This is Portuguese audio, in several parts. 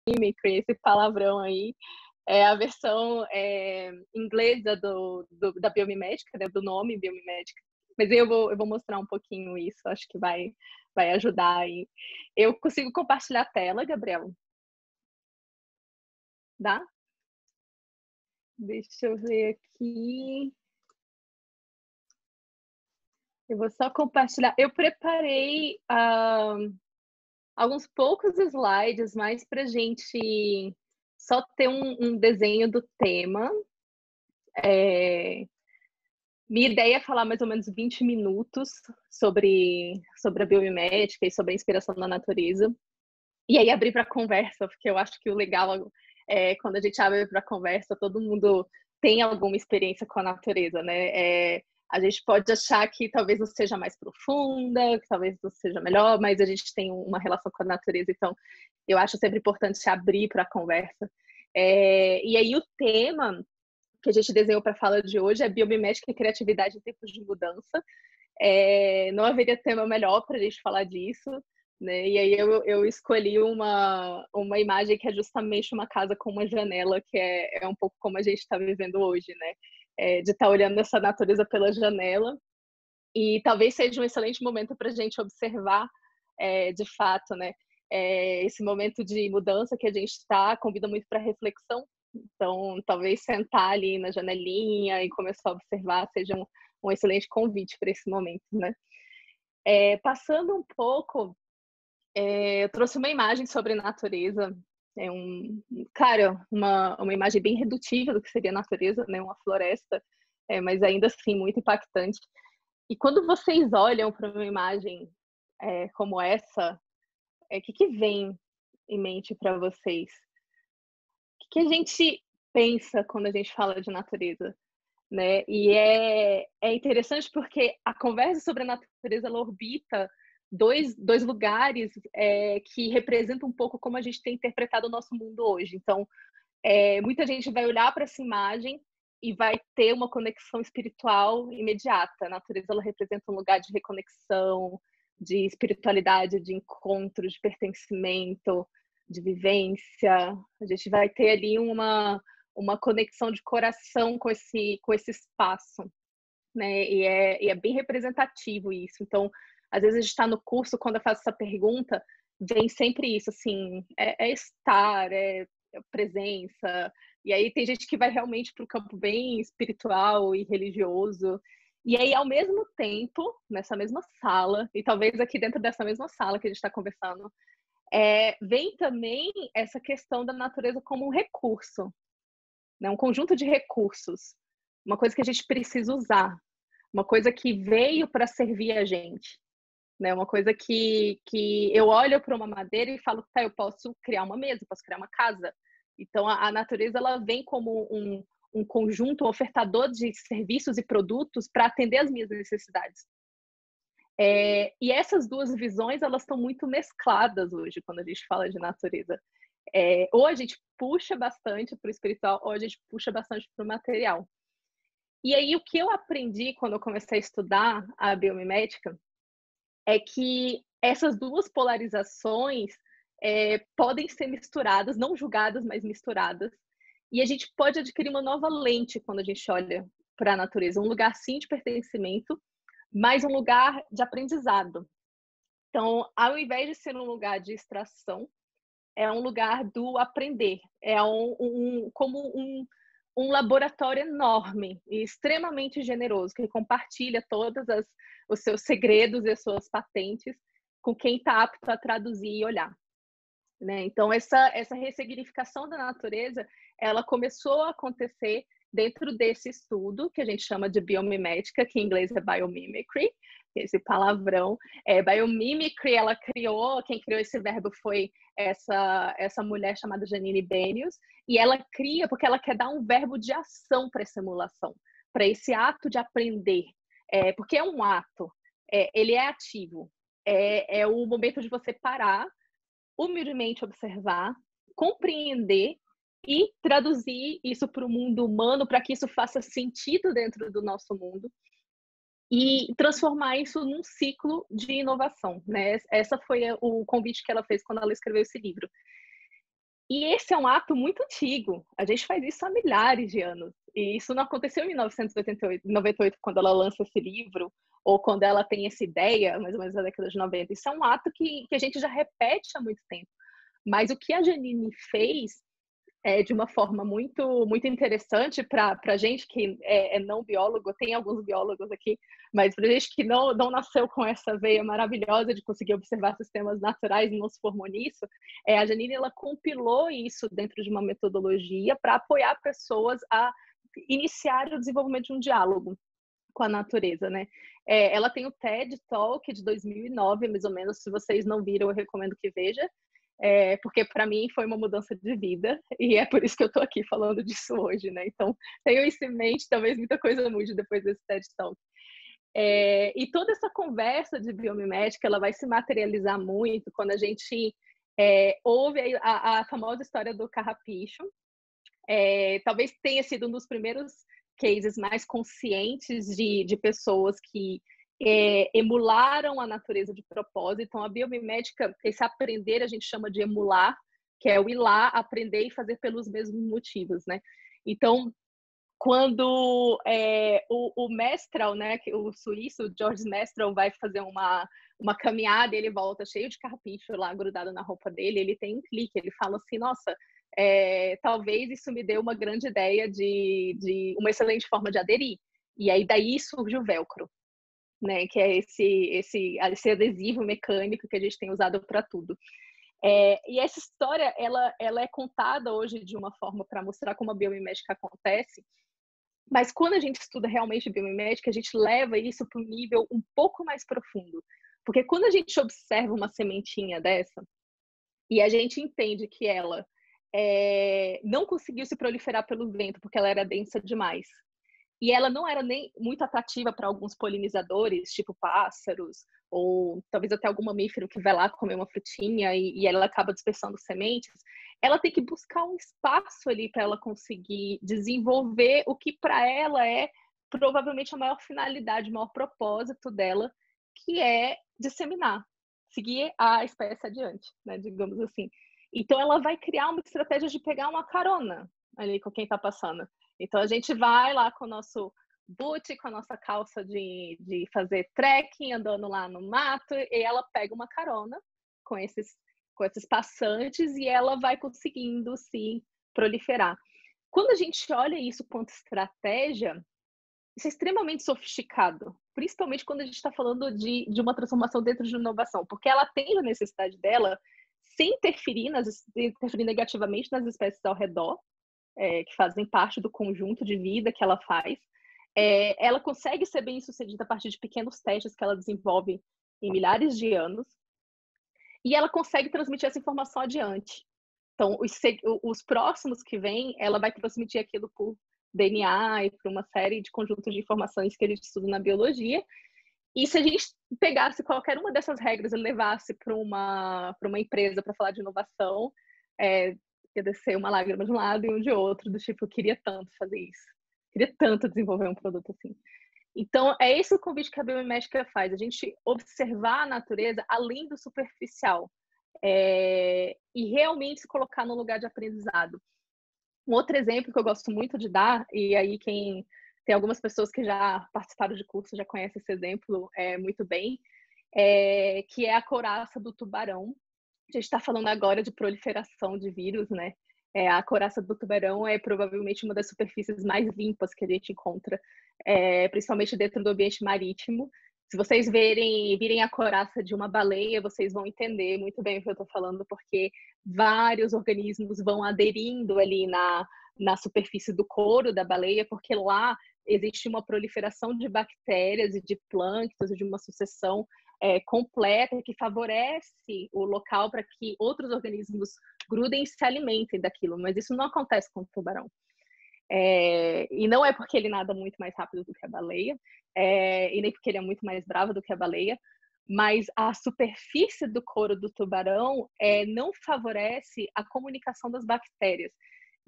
biomimicry, esse palavrão aí, é a versão inglesa da biomimética, né, do nome biomimética. Mas eu vou mostrar um pouquinho isso, acho que vai ajudar aí. Eu consigo compartilhar a tela, Gabriel? Dá? Deixa eu ver aqui. Eu vou só compartilhar. Eu preparei alguns poucos slides, mais para a gente só ter um desenho do tema. Minha ideia é falar mais ou menos 20 minutos sobre a biomimética e sobre a inspiração na natureza. E aí abrir para conversa, porque eu acho que o legal é quando a gente abre para conversa, todo mundo tem alguma experiência com a natureza, né? A gente pode achar que talvez não seja mais profunda, que talvez não seja melhor, mas a gente tem uma relação com a natureza, então eu acho sempre importante se abrir para a conversa. E aí o tema que a gente desenhou para a fala de hoje é biomimética e criatividade em tempos de mudança. Não haveria tema melhor para a gente falar disso, né? E aí eu escolhi uma imagem que é justamente uma casa com uma janela, que é um pouco como a gente está vivendo hoje, né? De estar olhando essa natureza pela janela. E talvez seja um excelente momento para a gente observar, de fato, né? Esse momento de mudança que a gente está convida muito para reflexão. Então, talvez sentar ali na janelinha e começar a observar seja um excelente convite para esse momento, né? Passando um pouco, eu trouxe uma imagem sobre natureza. Claro, uma imagem bem redutível do que seria a natureza, né? Uma floresta, mas ainda assim muito impactante. E quando vocês olham para uma imagem como essa, o que vem em mente para vocês? O que a gente pensa quando a gente fala de natureza, né? E é interessante porque a conversa sobre a natureza ela orbita dois lugares que representam um pouco como a gente tem interpretado o nosso mundo hoje. Então, muita gente vai olhar para essa imagem e vai ter uma conexão espiritual imediata. A natureza ela representa um lugar de reconexão, de espiritualidade, de encontro, de pertencimento, de vivência. A gente vai ter ali uma conexão de coração com esse espaço, né? E é bem representativo isso. Então, às vezes a gente está no curso, quando eu faço essa pergunta, vem sempre isso, assim, estar, presença. E aí tem gente que vai realmente para o campo bem espiritual e religioso. E aí, ao mesmo tempo, nessa mesma sala, e talvez aqui dentro dessa mesma sala que a gente está conversando, vem também essa questão da natureza como um recurso, né? Um conjunto de recursos, uma coisa que a gente precisa usar, uma coisa que veio para servir a gente, né? Uma coisa que eu olho para uma madeira e falo, tá, eu posso criar uma mesa, posso criar uma casa. Então, a natureza ela vem como um conjunto, um ofertador de serviços e produtos para atender as minhas necessidades. E essas duas visões, elas estão muito mescladas hoje, quando a gente fala de natureza. Ou a gente puxa bastante para o espiritual, ou a gente puxa bastante para o material. E aí, o que eu aprendi quando eu comecei a estudar a biomimética é que essas duas polarizações podem ser misturadas, não julgadas, mas misturadas. E a gente pode adquirir uma nova lente quando a gente olha para a natureza. Um lugar, sim, de pertencimento, mas um lugar de aprendizado. Então, ao invés de ser um lugar de extração, é um lugar do aprender. É como um laboratório enorme e extremamente generoso, que compartilha todos os seus segredos e as suas patentes com quem está apto a traduzir e olhar, né? Então, essa ressignificação da natureza, ela começou a acontecer dentro desse estudo, que a gente chama de biomimética, que em inglês é biomimicry, esse palavrão. Biomimicry, quem criou esse verbo foi essa mulher chamada Janine Benyus, e ela cria porque ela quer dar um verbo de ação para essa emulação, para esse ato de aprender, porque é um ato, ele é ativo, é o momento de você parar, humildemente observar, compreender e traduzir isso para o mundo humano, para que isso faça sentido dentro do nosso mundo e transformar isso num ciclo de inovação, né? Essa foi o convite que ela fez quando ela escreveu esse livro. E esse é um ato muito antigo, a gente faz isso há milhares de anos, e isso não aconteceu em 1988, 98, quando ela lança esse livro, ou quando ela tem essa ideia, mais ou menos na década de 90. Isso é um ato que a gente já repete há muito tempo. Mas o que a Janine fez de uma forma muito interessante para a gente que é não biólogo, tem alguns biólogos aqui, mas para a gente que não nasceu com essa veia maravilhosa de conseguir observar sistemas naturais e não se formou nisso, a Janine ela compilou isso dentro de uma metodologia para apoiar pessoas a iniciar o desenvolvimento de um diálogo com a natureza, né? Ela tem o TED Talk de 2009, mais ou menos. Se vocês não viram, eu recomendo que veja. Porque para mim foi uma mudança de vida e é por isso que eu estou aqui falando disso hoje, né? Então, tenho isso em mente, talvez muita coisa mude depois desse TED Talk. E toda essa conversa de biomimética, ela vai se materializar muito quando a gente ouve a famosa história do carrapicho. Talvez tenha sido um dos primeiros cases mais conscientes de pessoas que emularam a natureza de propósito. Então, a biomimética, esse aprender, a gente chama de emular, que é o ir lá, aprender e fazer pelos mesmos motivos, né? Então, quando o Mestral, né, o suíço, o George Mestral, vai fazer uma caminhada, ele volta cheio de carrapicho lá, grudado na roupa dele, ele tem um clique, ele fala assim, nossa, talvez isso me dê uma grande ideia de uma excelente forma de aderir. E aí daí surge o velcro, né, que é esse adesivo mecânico que a gente tem usado para tudo. E essa história, ela é contada hoje de uma forma para mostrar como a biomimética acontece, mas quando a gente estuda realmente biomimética, a gente leva isso para um nível um pouco mais profundo. Porque quando a gente observa uma sementinha dessa, e a gente entende que ela não conseguiu se proliferar pelo vento porque ela era densa demais, e ela não era nem muito atrativa para alguns polinizadores, tipo pássaros, ou talvez até algum mamífero que vai lá comer uma frutinha e ela acaba dispersando sementes. Ela tem que buscar um espaço ali para ela conseguir desenvolver o que para ela é provavelmente a maior finalidade, o maior propósito dela, que é disseminar, seguir a espécie adiante, né, digamos assim. Então ela vai criar uma estratégia de pegar uma carona ali com quem está passando. Então a gente vai lá com o nosso boot, com a nossa calça de fazer trekking, andando lá no mato, e ela pega uma carona com esses passantes e ela vai conseguindo se proliferar. Quando a gente olha isso quanto estratégia, isso é extremamente sofisticado, principalmente quando a gente está falando de uma transformação dentro de inovação, porque ela tem a necessidade dela sem interferir negativamente nas espécies ao redor, que fazem parte do conjunto de vida que ela faz. Ela consegue ser bem sucedida a partir de pequenos testes que ela desenvolve em milhares de anos, e ela consegue transmitir essa informação adiante. Então, os próximos que vêm, ela vai transmitir aquilo por DNA e por uma série de conjuntos de informações que a gente estuda na biologia. E se a gente pegasse qualquer uma dessas regras e levasse para uma empresa para falar de inovação, ia descer uma lágrima de um lado e um de outro, do tipo, eu queria tanto fazer isso. Queria tanto desenvolver um produto assim. Então, é esse o convite que a biomimética faz, a gente observar a natureza além do superficial e realmente se colocar no lugar de aprendizado. Um outro exemplo que eu gosto muito de dar, e aí tem algumas pessoas que já participaram de curso já conhecem esse exemplo muito bem, que é a couraça do tubarão. A gente está falando agora de proliferação de vírus, né? A couraça do tubarão é provavelmente uma das superfícies mais limpas que a gente encontra, principalmente dentro do ambiente marítimo. Se vocês virem a couraça de uma baleia, vocês vão entender muito bem o que eu estou falando, porque vários organismos vão aderindo ali na superfície do couro da baleia, porque lá existe uma proliferação de bactérias e de plânctons, de uma sucessão completa que favorece o local para que outros organismos grudem e se alimentem daquilo, mas isso não acontece com o tubarão. E não é porque ele nada muito mais rápido do que a baleia, e nem porque ele é muito mais bravo do que a baleia, mas a superfície do couro do tubarão não favorece a comunicação das bactérias.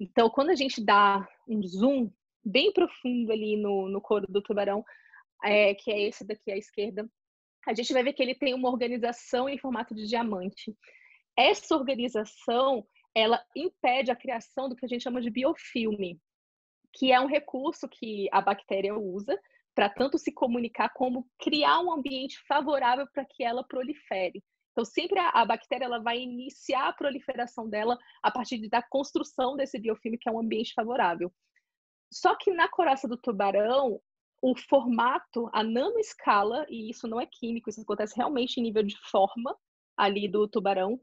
Então, quando a gente dá um zoom bem profundo ali no couro do tubarão, que é esse daqui à esquerda, a gente vai ver que ele tem uma organização em formato de diamante. Essa organização ela impede a criação do que a gente chama de biofilme, que é um recurso que a bactéria usa para tanto se comunicar como criar um ambiente favorável para que ela prolifere. Então, sempre a bactéria ela vai iniciar a proliferação dela a partir da construção desse biofilme, que é um ambiente favorável. Só que na coraça do tubarão, o formato, a nanoescala, e isso não é químico, isso acontece realmente em nível de forma ali do tubarão,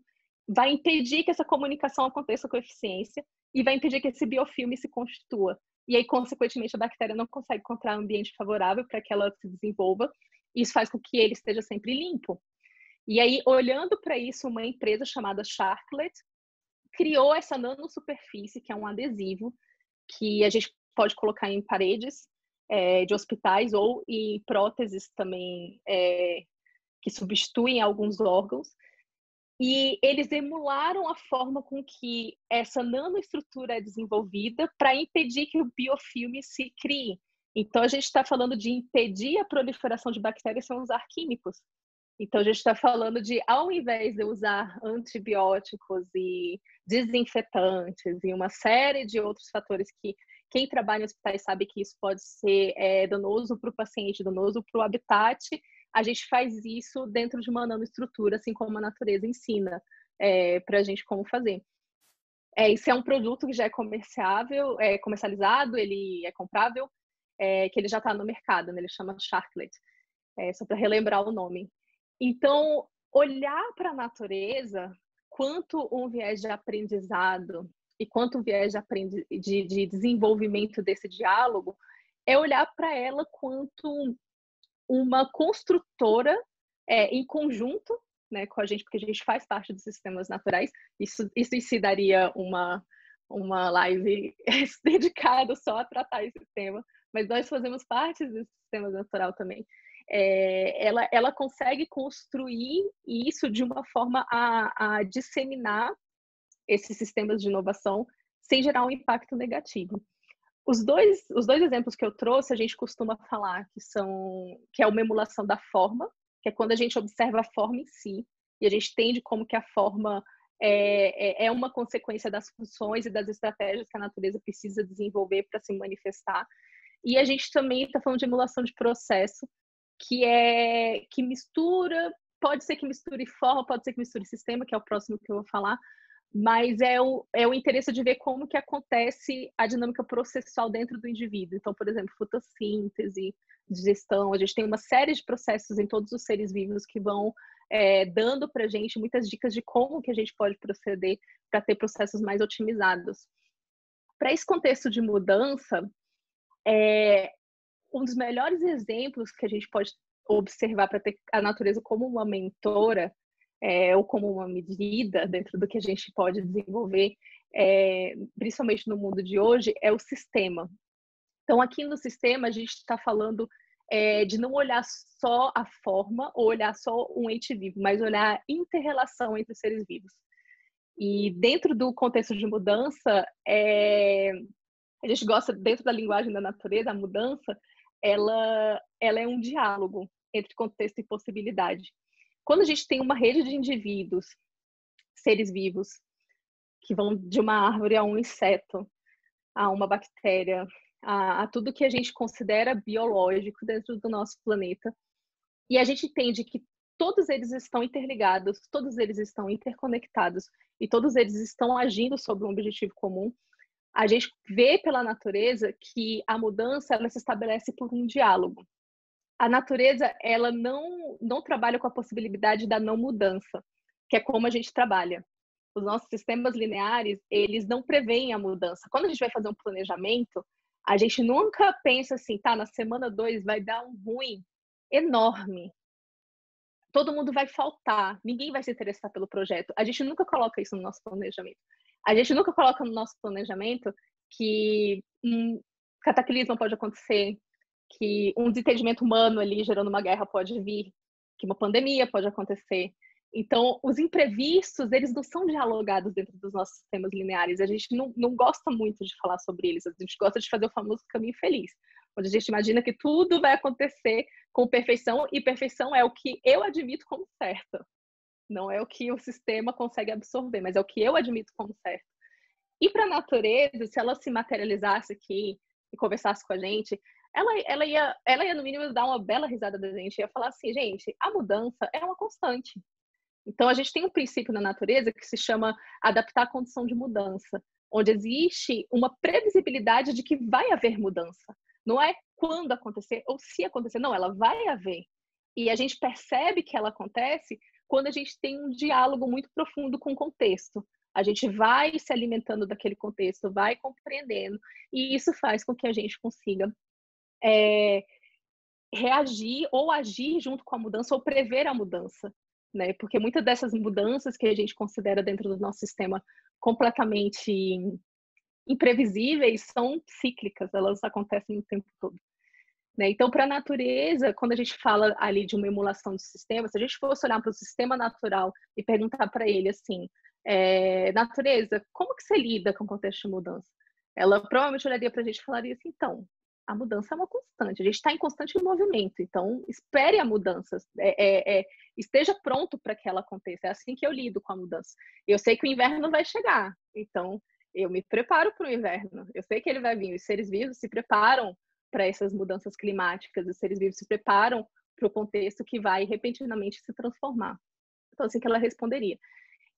vai impedir que essa comunicação aconteça com eficiência e vai impedir que esse biofilme se constitua. E aí, consequentemente, a bactéria não consegue encontrar um ambiente favorável para que ela se desenvolva. E isso faz com que ele esteja sempre limpo. E aí, olhando para isso, uma empresa chamada Sharklet criou essa nanosuperfície, que é um adesivo, que a gente pode colocar em paredes de hospitais ou em próteses também que substituem alguns órgãos. E eles emularam a forma com que essa nanoestrutura é desenvolvida para impedir que o biofilme se crie. Então, a gente está falando de impedir a proliferação de bactérias sem usar químicos. Então, a gente está falando de, ao invés de usar antibióticos e desinfetantes e uma série de outros fatores que quem trabalha em hospitais sabe que isso pode ser danoso para o paciente, danoso para o habitat, a gente faz isso dentro de uma nanoestrutura, assim como a natureza ensina para a gente como fazer. Esse é um produto que já é comercializado, ele é comprável, que ele já está no mercado, né? Ele chama Sharklet, só para relembrar o nome. Então, olhar para a natureza, quanto um viés de aprendizado e quanto um viés de desenvolvimento desse diálogo, é olhar para ela quanto uma construtora em conjunto, né, com a gente, porque a gente faz parte dos sistemas naturais. Isso em si daria uma live dedicada só a tratar esse tema, mas nós fazemos parte desse sistema natural também. Ela consegue construir isso de uma forma a disseminar esses sistemas de inovação sem gerar um impacto negativo. Os dois exemplos que eu trouxe, a gente costuma falar que é uma emulação da forma, que é quando a gente observa a forma em si, e a gente entende como que a forma é uma consequência das funções e das estratégias que a natureza precisa desenvolver para se manifestar. E a gente também está falando de emulação de processo, que mistura, pode ser que misture forma, pode ser que misture sistema, que é o próximo que eu vou falar, mas é o interesse de ver como que acontece a dinâmica processual dentro do indivíduo. Então, por exemplo, fotossíntese, digestão, a gente tem uma série de processos em todos os seres vivos que vão dando para a gente muitas dicas de como que a gente pode proceder para ter processos mais otimizados. Para esse contexto de mudança, um dos melhores exemplos que a gente pode observar para ter a natureza como uma mentora ou como uma medida dentro do que a gente pode desenvolver, principalmente no mundo de hoje, é o sistema. Então, aqui no sistema, a gente está falando de não olhar só a forma ou olhar só um ente vivo, mas olhar a inter-relação entre os seres vivos. E dentro do contexto de mudança, a gente gosta, dentro da linguagem da natureza, a mudança, ela é um diálogo entre contexto e possibilidade. Quando a gente tem uma rede de indivíduos, seres vivos, que vão de uma árvore a um inseto, a uma bactéria, a tudo que a gente considera biológico dentro do nosso planeta, e a gente entende que todos eles estão interligados, todos eles estão interconectados, e todos eles estão agindo sobre um objetivo comum, a gente vê pela natureza que a mudança ela se estabelece por um diálogo. A natureza ela não trabalha com a possibilidade da não mudança, que é como a gente trabalha. Os nossos sistemas lineares, eles não preveem a mudança. Quando a gente vai fazer um planejamento, a gente nunca pensa assim, tá, na semana 2 vai dar um ruim enorme. Todo mundo vai faltar, ninguém vai se interessar pelo projeto. A gente nunca coloca isso no nosso planejamento. A gente nunca coloca no nosso planejamento que um cataclismo pode acontecer, que um desentendimento humano ali gerando uma guerra pode vir, que uma pandemia pode acontecer. Então, os imprevistos, eles não são dialogados dentro dos nossos sistemas lineares. A gente não gosta muito de falar sobre eles. A gente gosta de fazer o famoso caminho feliz, onde a gente imagina que tudo vai acontecer com perfeição, e perfeição é o que eu admito como certo. não é o que o sistema consegue absorver, mas é o que eu admito como certo. E para a natureza, se ela se materializasse aqui e conversasse com a gente, ela ia, no mínimo, dar uma bela risada da gente, ia falar assim, gente, a mudança é uma constante. Então, a gente tem um princípio na natureza que se chama adaptar à condição de mudança, onde existe uma previsibilidade de que vai haver mudança. Não é quando acontecer ou se acontecer, não, ela vai haver. E a gente percebe que ela acontece quando a gente tem um diálogo muito profundo com o contexto. A gente vai se alimentando daquele contexto, vai compreendendo, e isso faz com que a gente consiga reagir ou agir junto com a mudança ou prever a mudança, né? Porque muitas dessas mudanças que a gente considera dentro do nosso sistema completamente imprevisíveis são cíclicas, elas acontecem o tempo todo. Né? Então, para a natureza, quando a gente fala ali de uma emulação de sistema, se a gente fosse olhar para o sistema natural e perguntar para ele assim, natureza, como que você lida com o contexto de mudança? Ela provavelmente olharia para a gente e falaria assim, então, a mudança é uma constante, a gente está em constante movimento, então espere a mudança, esteja pronto para que ela aconteça, é assim que eu lido com a mudança. Eu sei que o inverno vai chegar, então eu me preparo para o inverno, eu sei que ele vai vir, os seres vivos se preparam para essas mudanças climáticas, os seres vivos se preparam para o contexto que vai repentinamente se transformar. Então, assim que ela responderia.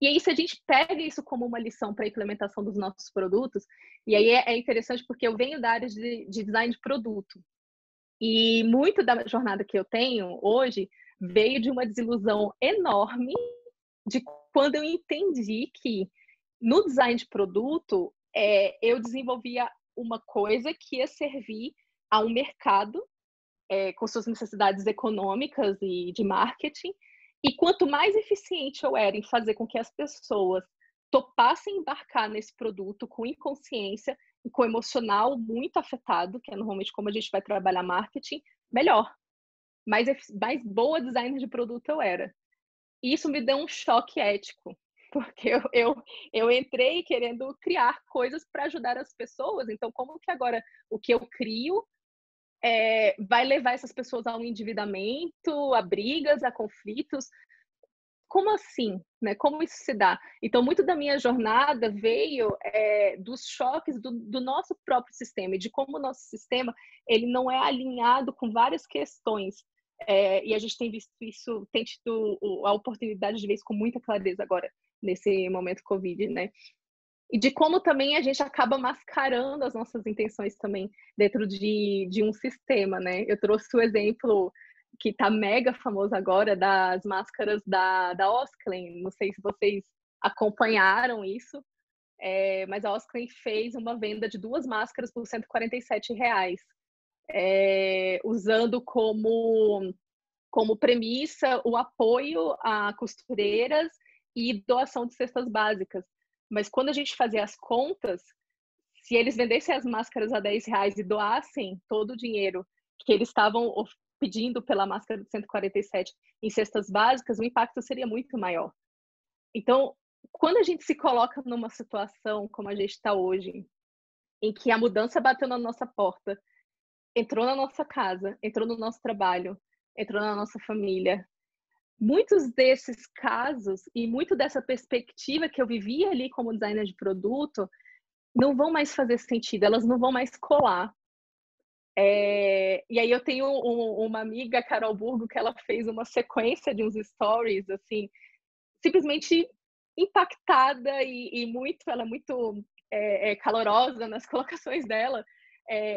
E aí, se a gente pega isso como uma lição para a implementação dos nossos produtos, e aí é interessante porque eu venho da área de design de produto, e muito da jornada que eu tenho hoje veio de uma desilusão enorme de quando eu entendi que no design de produto eu desenvolvia uma coisa que ia servir a um mercado com suas necessidades econômicas e de marketing, e quanto mais eficiente eu era em fazer com que as pessoas topassem embarcar nesse produto com inconsciência e com emocional muito afetado, que é normalmente como a gente vai trabalhar marketing, melhor. Mais boa designer de produto eu era. E isso me deu um choque ético, porque eu entrei querendo criar coisas para ajudar as pessoas, então como que agora o que eu crio vai levar essas pessoas a um endividamento, a brigas, a conflitos? Como assim? Né? Como isso se dá? Então, muito da minha jornada veio dos choques do nosso próprio sistema e de como o nosso sistema ele não é alinhado com várias questões. E a gente tem visto isso, tem tido a oportunidade de ver isso com muita clareza agora, nesse momento Covid, né? E de como também a gente acaba mascarando as nossas intenções também dentro de um sistema, né? Eu trouxe o exemplo que está mega famoso agora das máscaras da Osklen. Não sei se vocês acompanharam isso, mas a Osklen fez uma venda de 2 máscaras por R$ 147, usando como premissa o apoio a costureiras e doação de cestas básicas. Mas quando a gente fazia as contas, se eles vendessem as máscaras a R$ 10 e doassem todo o dinheiro que eles estavam pedindo pela máscara de 147 em cestas básicas, o impacto seria muito maior. Então, quando a gente se coloca numa situação como a gente está hoje, em que a mudança bateu na nossa porta, entrou na nossa casa, entrou no nosso trabalho, entrou na nossa família, muitos desses casos e muito dessa perspectiva que eu vivia ali como designer de produto não vão mais fazer sentido, elas não vão mais colar. E aí eu tenho uma amiga, Carol Burgo, que ela fez uma sequência de uns stories, assim, simplesmente impactada e muito, ela é muito calorosa nas colocações dela,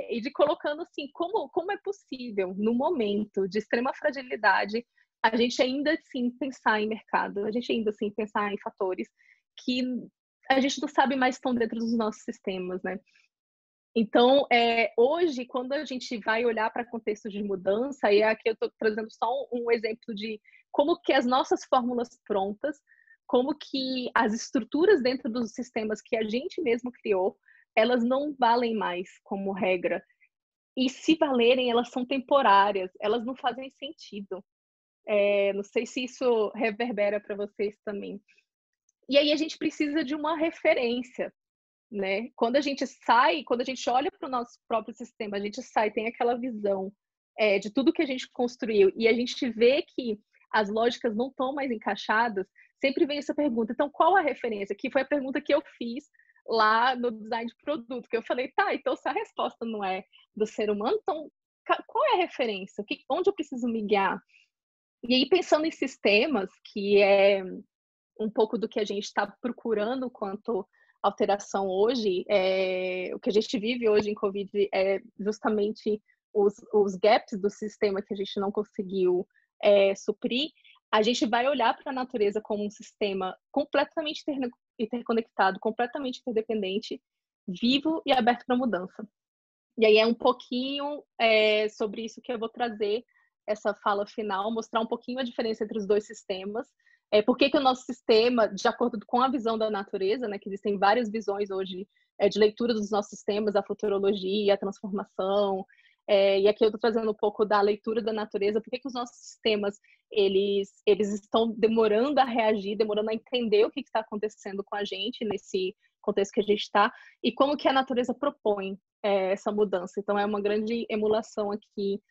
e de colocando assim, como é possível, no momento de extrema fragilidade, a gente ainda assim pensar em mercado, a gente ainda assim pensar em fatores que a gente não sabe mais estão dentro dos nossos sistemas, né? Então, hoje, quando a gente vai olhar para contextos de mudança, e aqui eu estou trazendo só um exemplo de como que as nossas fórmulas prontas, como que as estruturas dentro dos sistemas que a gente mesmo criou, elas não valem mais como regra. E se valerem, elas são temporárias, elas não fazem sentido. Não sei se isso reverbera para vocês também. E aí a gente precisa de uma referência, né? Quando a gente sai, quando a gente olha para o nosso próprio sistema, a gente sai, tem aquela visão de tudo que a gente construiu e a gente vê que as lógicas não estão mais encaixadas, sempre vem essa pergunta. Então, qual a referência? Que foi a pergunta que eu fiz lá no design de produto, que eu falei, tá, então se a resposta não é do ser humano, então qual é a referência? Onde eu preciso me guiar? E aí, pensando em sistemas, que é um pouco do que a gente está procurando quanto alteração hoje, o que a gente vive hoje em Covid é justamente os gaps do sistema que a gente não conseguiu suprir. A gente vai olhar para a natureza como um sistema completamente interconectado, completamente interdependente, vivo e aberto para mudança. E aí é um pouquinho sobre isso que eu vou trazer essa fala final, mostrar um pouquinho a diferença entre os dois sistemas. Por que o nosso sistema, de acordo com a visão da natureza, né, que existem várias visões hoje de leitura dos nossos sistemas, a futurologia, a transformação, e aqui eu estou trazendo um pouco da leitura da natureza, por que os nossos sistemas eles estão demorando a reagir, demorando a entender o que está acontecendo com a gente nesse contexto que a gente está, e como que a natureza propõe essa mudança. Então, é uma grande emulação aqui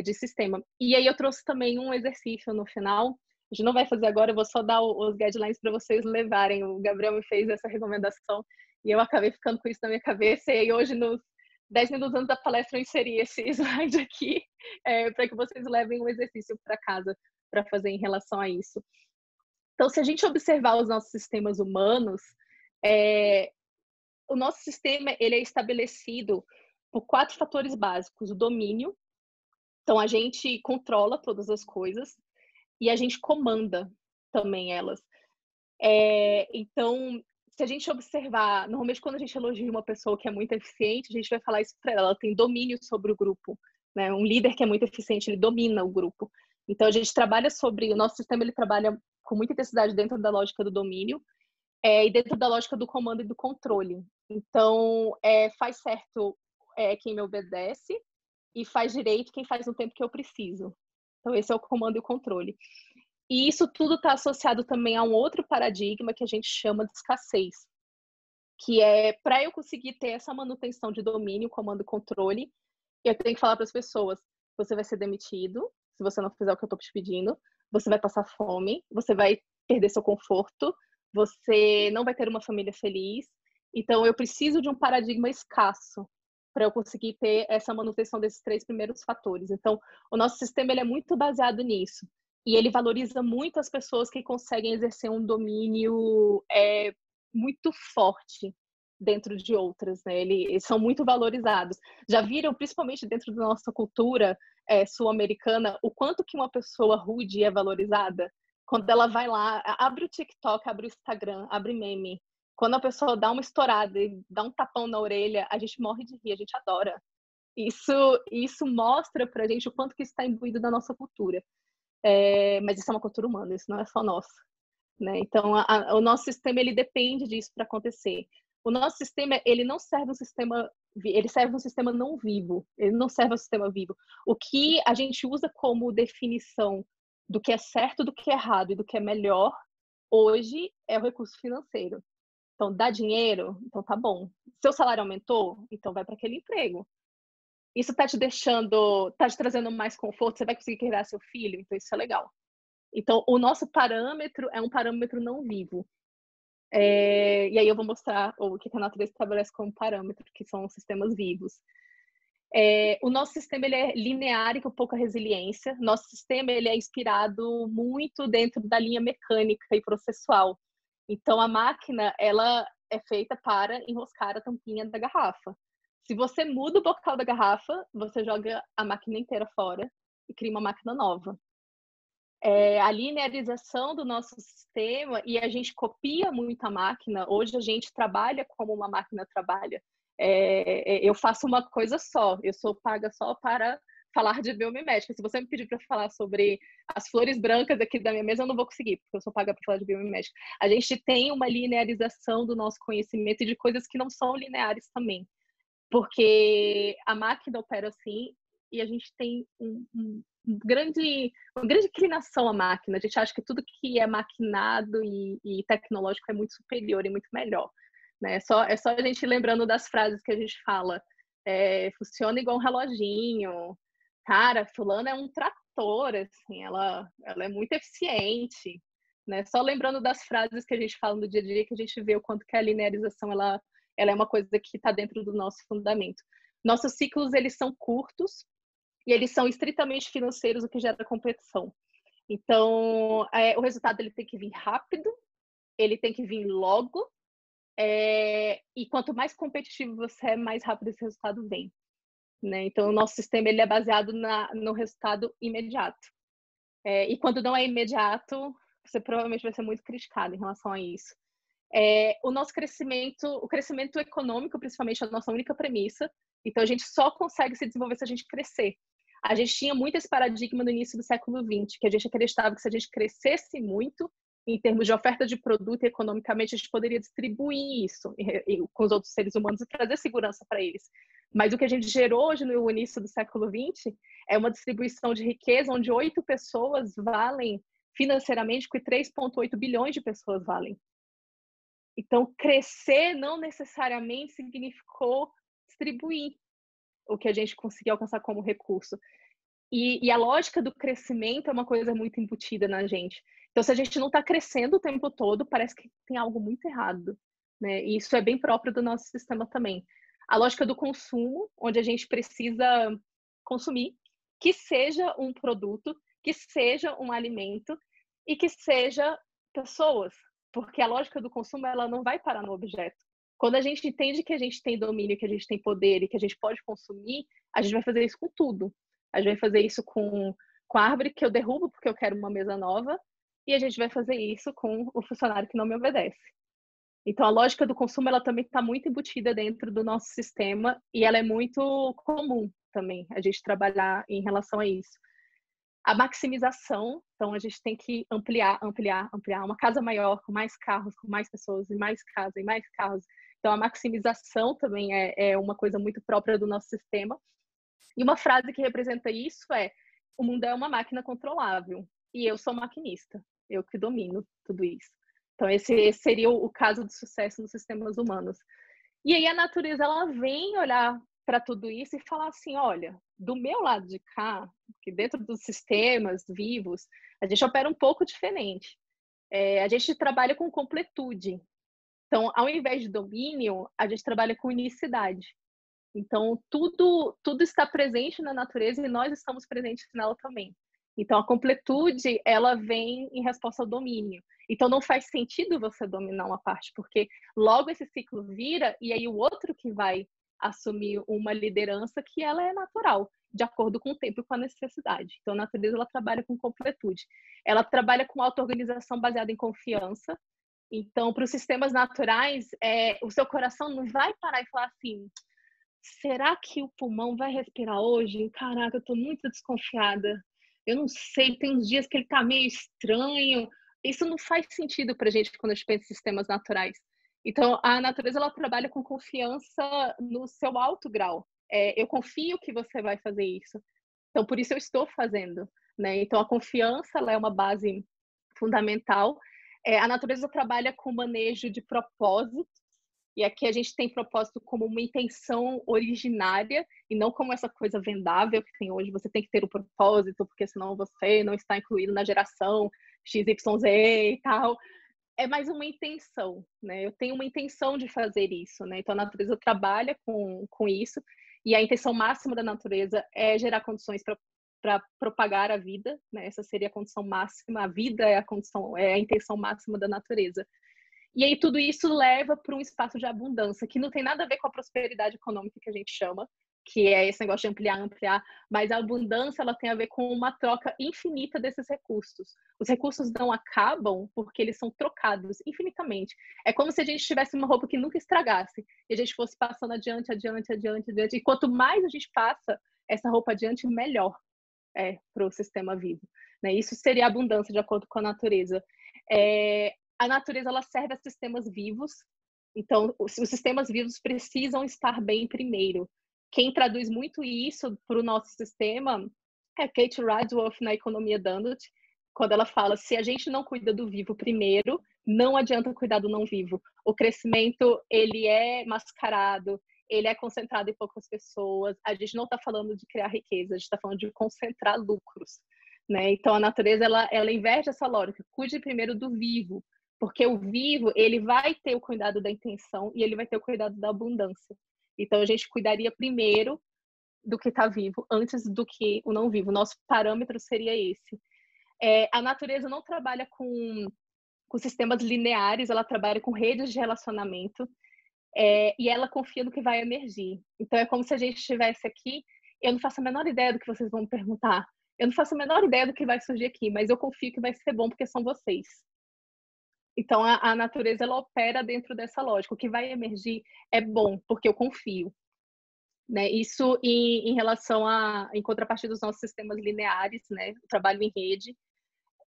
de sistema. E aí eu trouxe também um exercício no final. A gente não vai fazer agora, eu vou só dar os guidelines para vocês levarem. O Gabriel me fez essa recomendação e eu acabei ficando com isso na minha cabeça. E hoje, nos 10 minutos antes da palestra, eu inseri esse slide aqui para que vocês levem um exercício para casa para fazer em relação a isso. Então, se a gente observar os nossos sistemas humanos, o nosso sistema ele é estabelecido por 4 fatores básicos. O domínio, então a gente controla todas as coisas e a gente comanda também elas. Então, se a gente observar, normalmente quando a gente elogia uma pessoa que é muito eficiente, a gente vai falar isso para ela, ela tem domínio sobre o grupo, né? Um líder que é muito eficiente, ele domina o grupo. Então a gente trabalha sobre, o nosso sistema ele trabalha com muita intensidade dentro da lógica do domínio, e dentro da lógica do comando e do controle. Então, faz certo quem me obedece e faz direito quem faz no tempo que eu preciso. Então, esse é o comando e o controle. E isso tudo está associado também a um outro paradigma que a gente chama de escassez, que é para eu conseguir ter essa manutenção de domínio, comando e controle, eu tenho que falar para as pessoas: você vai ser demitido se você não fizer o que eu estou te pedindo, você vai passar fome, você vai perder seu conforto, você não vai ter uma família feliz. Então, eu preciso de um paradigma escasso para eu conseguir ter essa manutenção desses 3 primeiros fatores. Então, o nosso sistema ele é muito baseado nisso. E ele valoriza muito as pessoas que conseguem exercer um domínio muito forte dentro de outras, né? Eles são muito valorizados. Já viram, principalmente dentro da nossa cultura sul-americana, o quanto que uma pessoa rude é valorizada? Quando ela vai lá, abre o TikTok, abre o Instagram, abre meme. Quando a pessoa dá uma estourada e dá um tapão na orelha, a gente morre de rir, a gente adora. Isso mostra pra gente o quanto que está imbuído da nossa cultura. Mas isso é uma cultura humana, isso não é só nossa, né? Então, o nosso sistema ele depende disso para acontecer. O nosso sistema ele não serve um sistema, ele serve um sistema não vivo. Ele não serve um sistema vivo. O que a gente usa como definição do que é certo, do que é errado e do que é melhor hoje é o recurso financeiro. Então, dá dinheiro, então tá bom. Seu salário aumentou, então vai para aquele emprego. Isso tá te deixando, tá te trazendo mais conforto, você vai conseguir criar seu filho, então isso é legal. Então, o nosso parâmetro é um parâmetro não vivo. E aí eu vou mostrar o que a natureza estabelece como parâmetro, que são os sistemas vivos. O nosso sistema ele é linear e com pouca resiliência. Nosso sistema ele é inspirado muito dentro da linha mecânica e processual. Então, a máquina ela é feita para enroscar a tampinha da garrafa. Se você muda o bocal da garrafa, você joga a máquina inteira fora e cria uma máquina nova. A linearização do nosso sistema, e a gente copia muito a máquina. Hoje a gente trabalha como uma máquina trabalha. Eu faço uma coisa só, eu sou paga só para falar de biomimética. Se você me pedir para falar sobre as flores brancas aqui da minha mesa, eu não vou conseguir, porque eu sou paga para falar de biomimética. A gente tem uma linearização do nosso conhecimento e de coisas que não são lineares também, porque a máquina opera assim e a gente tem uma grande inclinação à máquina. A gente acha que tudo que é maquinado e tecnológico é muito superior e muito melhor. Né? É só a gente lembrando das frases que a gente fala. Funciona igual um reloginho. Cara, fulana é um trator, assim, ela é muito eficiente. né? Só lembrando das frases que a gente fala no dia a dia, que a gente vê o quanto que a linearização ela é uma coisa que está dentro do nosso fundamento. Nossos ciclos, eles são curtos e eles são estritamente financeiros, o que gera competição. Então, o resultado ele tem que vir rápido, ele tem que vir logo, e quanto mais competitivo você é, mais rápido esse resultado vem, né? Então, o nosso sistema ele é baseado no resultado imediato. E quando não é imediato, você provavelmente vai ser muito criticado em relação a isso. O nosso crescimento, o crescimento econômico, principalmente, é a nossa única premissa. Então, a gente só consegue se desenvolver se a gente crescer. A gente tinha muito esse paradigma no início do século XX, que a gente acreditava que se a gente crescesse muito, em termos de oferta de produto e economicamente, a gente poderia distribuir isso com os outros seres humanos e trazer segurança para eles. Mas o que a gente gerou hoje no início do século XX é uma distribuição de riqueza onde 8 pessoas valem financeiramente o que 3,8 bilhões de pessoas valem. Então, crescer não necessariamente significou distribuir o que a gente conseguiu alcançar como recurso. E a lógica do crescimento é uma coisa muito embutida na gente. Então, se a gente não está crescendo o tempo todo, parece que tem algo muito errado, né? E isso é bem próprio do nosso sistema também. A lógica do consumo, onde a gente precisa consumir, que seja um produto, que seja um alimento e que seja pessoas, porque a lógica do consumo ela não vai parar no objeto. Quando a gente entende que a gente tem domínio, que a gente tem poder e que a gente pode consumir, a gente vai fazer isso com tudo. A gente vai fazer isso com a árvore que eu derrubo porque eu quero uma mesa nova, e a gente vai fazer isso com o funcionário que não me obedece. Então, a lógica do consumo ela também está muito embutida dentro do nosso sistema e ela é muito comum também, a gente trabalhar em relação a isso. A maximização, então a gente tem que ampliar. Uma casa maior, com mais carros, com mais pessoas, e mais casa, e mais carros. Então, a maximização também é uma coisa muito própria do nosso sistema. E uma frase que representa isso é: o mundo é uma máquina controlável e eu sou maquinista, eu que domino tudo isso. Então, esse seria o caso de sucesso nos sistemas humanos. E aí a natureza ela vem olhar para tudo isso e falar assim: olha, do meu lado de cá, que dentro dos sistemas vivos, a gente opera um pouco diferente. A gente trabalha com completude. Então, ao invés de domínio, a gente trabalha com unicidade. Então, tudo está presente na natureza e nós estamos presentes nela também. Então, a completude, ela vem em resposta ao domínio. Então, não faz sentido você dominar uma parte, porque logo esse ciclo vira e aí o outro que vai assumir uma liderança que ela é natural, de acordo com o tempo e com a necessidade. Então, a natureza, ela trabalha com completude. Ela trabalha com auto-organização baseada em confiança. Então, para os sistemas naturais, o seu coração não vai parar e falar assim: será que o pulmão vai respirar hoje? Caraca, eu tô muito desconfiada. Eu não sei, tem uns dias que ele tá meio estranho. Isso não faz sentido pra gente quando a gente pensa em sistemas naturais. Então, a natureza, ela trabalha com confiança no seu alto grau. Eu confio que você vai fazer isso. Então, por isso eu estou fazendo, né? Então, a confiança, ela é uma base fundamental. A natureza trabalha com manejo de propósito. E aqui a gente tem propósito como uma intenção originária e não como essa coisa vendável que tem hoje. Você tem que ter o propósito, porque senão você não está incluído na geração XYZ e tal. É mais uma intenção, né? Eu tenho uma intenção de fazer isso, né? Então a natureza trabalha com isso e a intenção máxima da natureza é gerar condições para propagar a vida, né? Essa seria a condição máxima. A vida é a intenção máxima da natureza. E aí tudo isso leva para um espaço de abundância, que não tem nada a ver com a prosperidade econômica que a gente chama, que é esse negócio de ampliar, mas a abundância ela tem a ver com uma troca infinita desses recursos. Os recursos não acabam porque eles são trocados infinitamente. É como se a gente tivesse uma roupa que nunca estragasse e a gente fosse passando adiante. E quanto mais a gente passa essa roupa adiante, melhor para o sistema vivo, né? Isso seria abundância de acordo com a natureza. A natureza ela serve a sistemas vivos, então os sistemas vivos precisam estar bem primeiro. Quem traduz muito isso para o nosso sistema é Kate Raworth na Economia Donut, quando ela fala: se a gente não cuida do vivo primeiro, não adianta cuidar do não vivo. O crescimento ele é mascarado, ele é concentrado em poucas pessoas. A gente não está falando de criar riqueza, a gente está falando de concentrar lucros. né? Então, a natureza, ela inverte essa lógica. Cuide primeiro do vivo, porque o vivo, ele vai ter o cuidado da intenção e ele vai ter o cuidado da abundância. Então, a gente cuidaria primeiro do que está vivo, antes do que o não vivo. Nosso parâmetro seria esse. A natureza não trabalha com sistemas lineares, ela trabalha com redes de relacionamento, e ela confia no que vai emergir. Então, é como se a gente estivesse aqui, eu não faço a menor ideia do que vocês vão me perguntar, eu não faço a menor ideia do que vai surgir aqui, mas eu confio que vai ser bom porque são vocês. Então, a natureza, ela opera dentro dessa lógica. O que vai emergir é bom, porque eu confio. Né? Isso em relação em contrapartida dos nossos sistemas lineares, né? O trabalho em rede.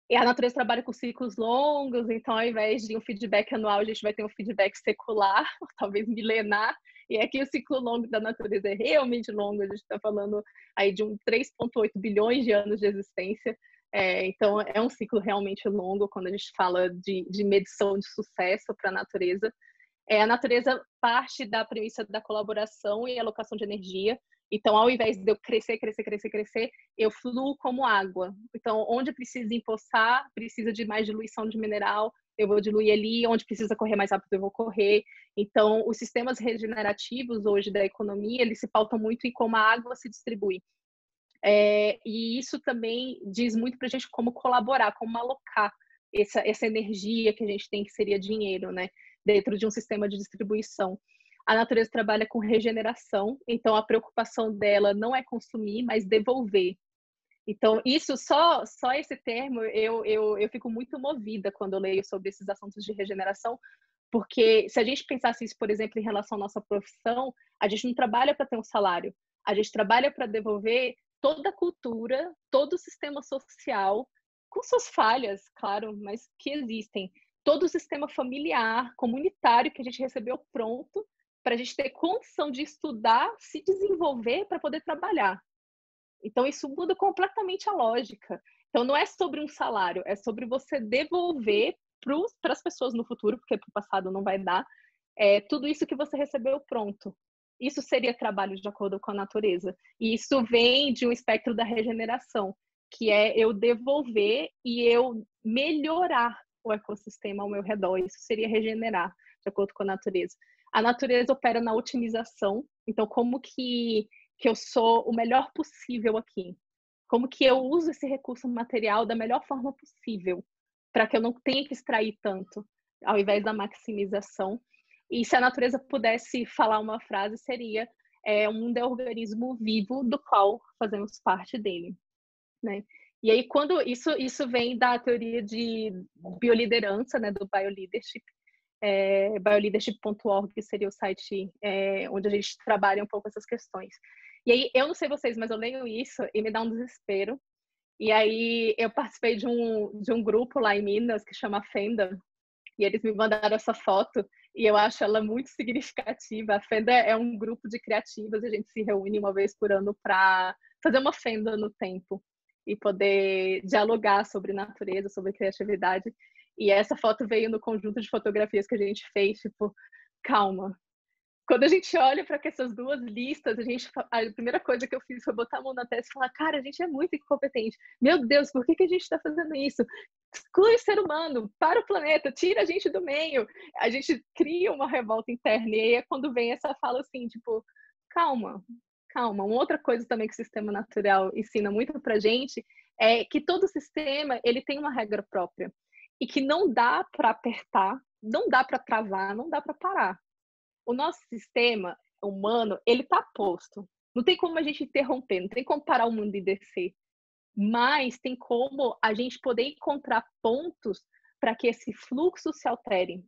E a natureza trabalha com ciclos longos, então ao invés de um feedback anual, a gente vai ter um feedback secular, talvez milenar, e aqui o ciclo longo da natureza é realmente longo, a gente está falando aí de 3,8 bilhões de anos de existência, então é um ciclo realmente longo quando a gente fala de medição de sucesso para a natureza. A natureza parte da premissa da colaboração e alocação de energia. Então, ao invés de eu crescer, eu fluo como água. Então, onde precisa empoçar, precisa de mais diluição de mineral, eu vou diluir ali. Onde precisa correr mais rápido, eu vou correr. Então, os sistemas regenerativos hoje da economia, eles se pautam muito em como a água se distribui. E isso também diz muito para a gente como colaborar, como alocar essa energia que a gente tem, que seria dinheiro, né? Dentro de um sistema de distribuição. A natureza trabalha com regeneração, então a preocupação dela não é consumir, mas devolver. Então, isso só esse termo, eu fico muito movida quando eu leio sobre esses assuntos de regeneração, porque se a gente pensasse isso, por exemplo, em relação à nossa profissão, a gente não trabalha para ter um salário, a gente trabalha para devolver toda a cultura, todo o sistema social, com suas falhas, claro, mas que existem. Todo o sistema familiar, comunitário que a gente recebeu pronto para a gente ter condição de estudar, se desenvolver para poder trabalhar. Então, isso muda completamente a lógica. Então, não é sobre um salário, é sobre você devolver para as pessoas no futuro, porque para o passado não vai dar, tudo isso que você recebeu pronto. Isso seria trabalho de acordo com a natureza. E isso vem de um espectro da regeneração, que é eu devolver e eu melhorar o ecossistema ao meu redor. Isso seria regenerar, de acordo com a natureza. A natureza opera na otimização. Então, como que eu sou o melhor possível aqui? Como que eu uso esse recurso material da melhor forma possível, para que eu não tenha que extrair tanto, ao invés da maximização. E se a natureza pudesse falar uma frase, seria o mundo é um organismo vivo do qual fazemos parte dele, né? E aí, quando isso vem da teoria de bioliderança, né, do bioleadership, bioleadership.org, que seria o site onde a gente trabalha um pouco essas questões. E aí, eu não sei vocês, mas eu leio isso e me dá um desespero. E aí, eu participei de um grupo lá em Minas que chama Fenda, e eles me mandaram essa foto, e eu acho ela muito significativa. A Fenda é um grupo de criativas, a gente se reúne uma vez por ano para fazer uma fenda no tempo e poder dialogar sobre natureza, sobre criatividade. E essa foto veio no conjunto de fotografias que a gente fez, tipo, calma. Quando a gente olha para essas duas listas, a primeira coisa que eu fiz foi botar a mão na testa e falar, cara, a gente é muito incompetente. Meu Deus, por que a gente está fazendo isso? Exclui o ser humano, para o planeta, tira a gente do meio. A gente cria uma revolta interna. E aí é quando vem essa fala assim, tipo, calma, calma. Uma outra coisa também que o sistema natural ensina muito pra gente é que todo sistema, ele tem uma regra própria. E que não dá para apertar, não dá para travar, não dá para parar. O nosso sistema humano, ele está posto. Não tem como a gente interromper, não tem como parar o mundo e descer. Mas tem como a gente poder encontrar pontos para que esse fluxo se altere.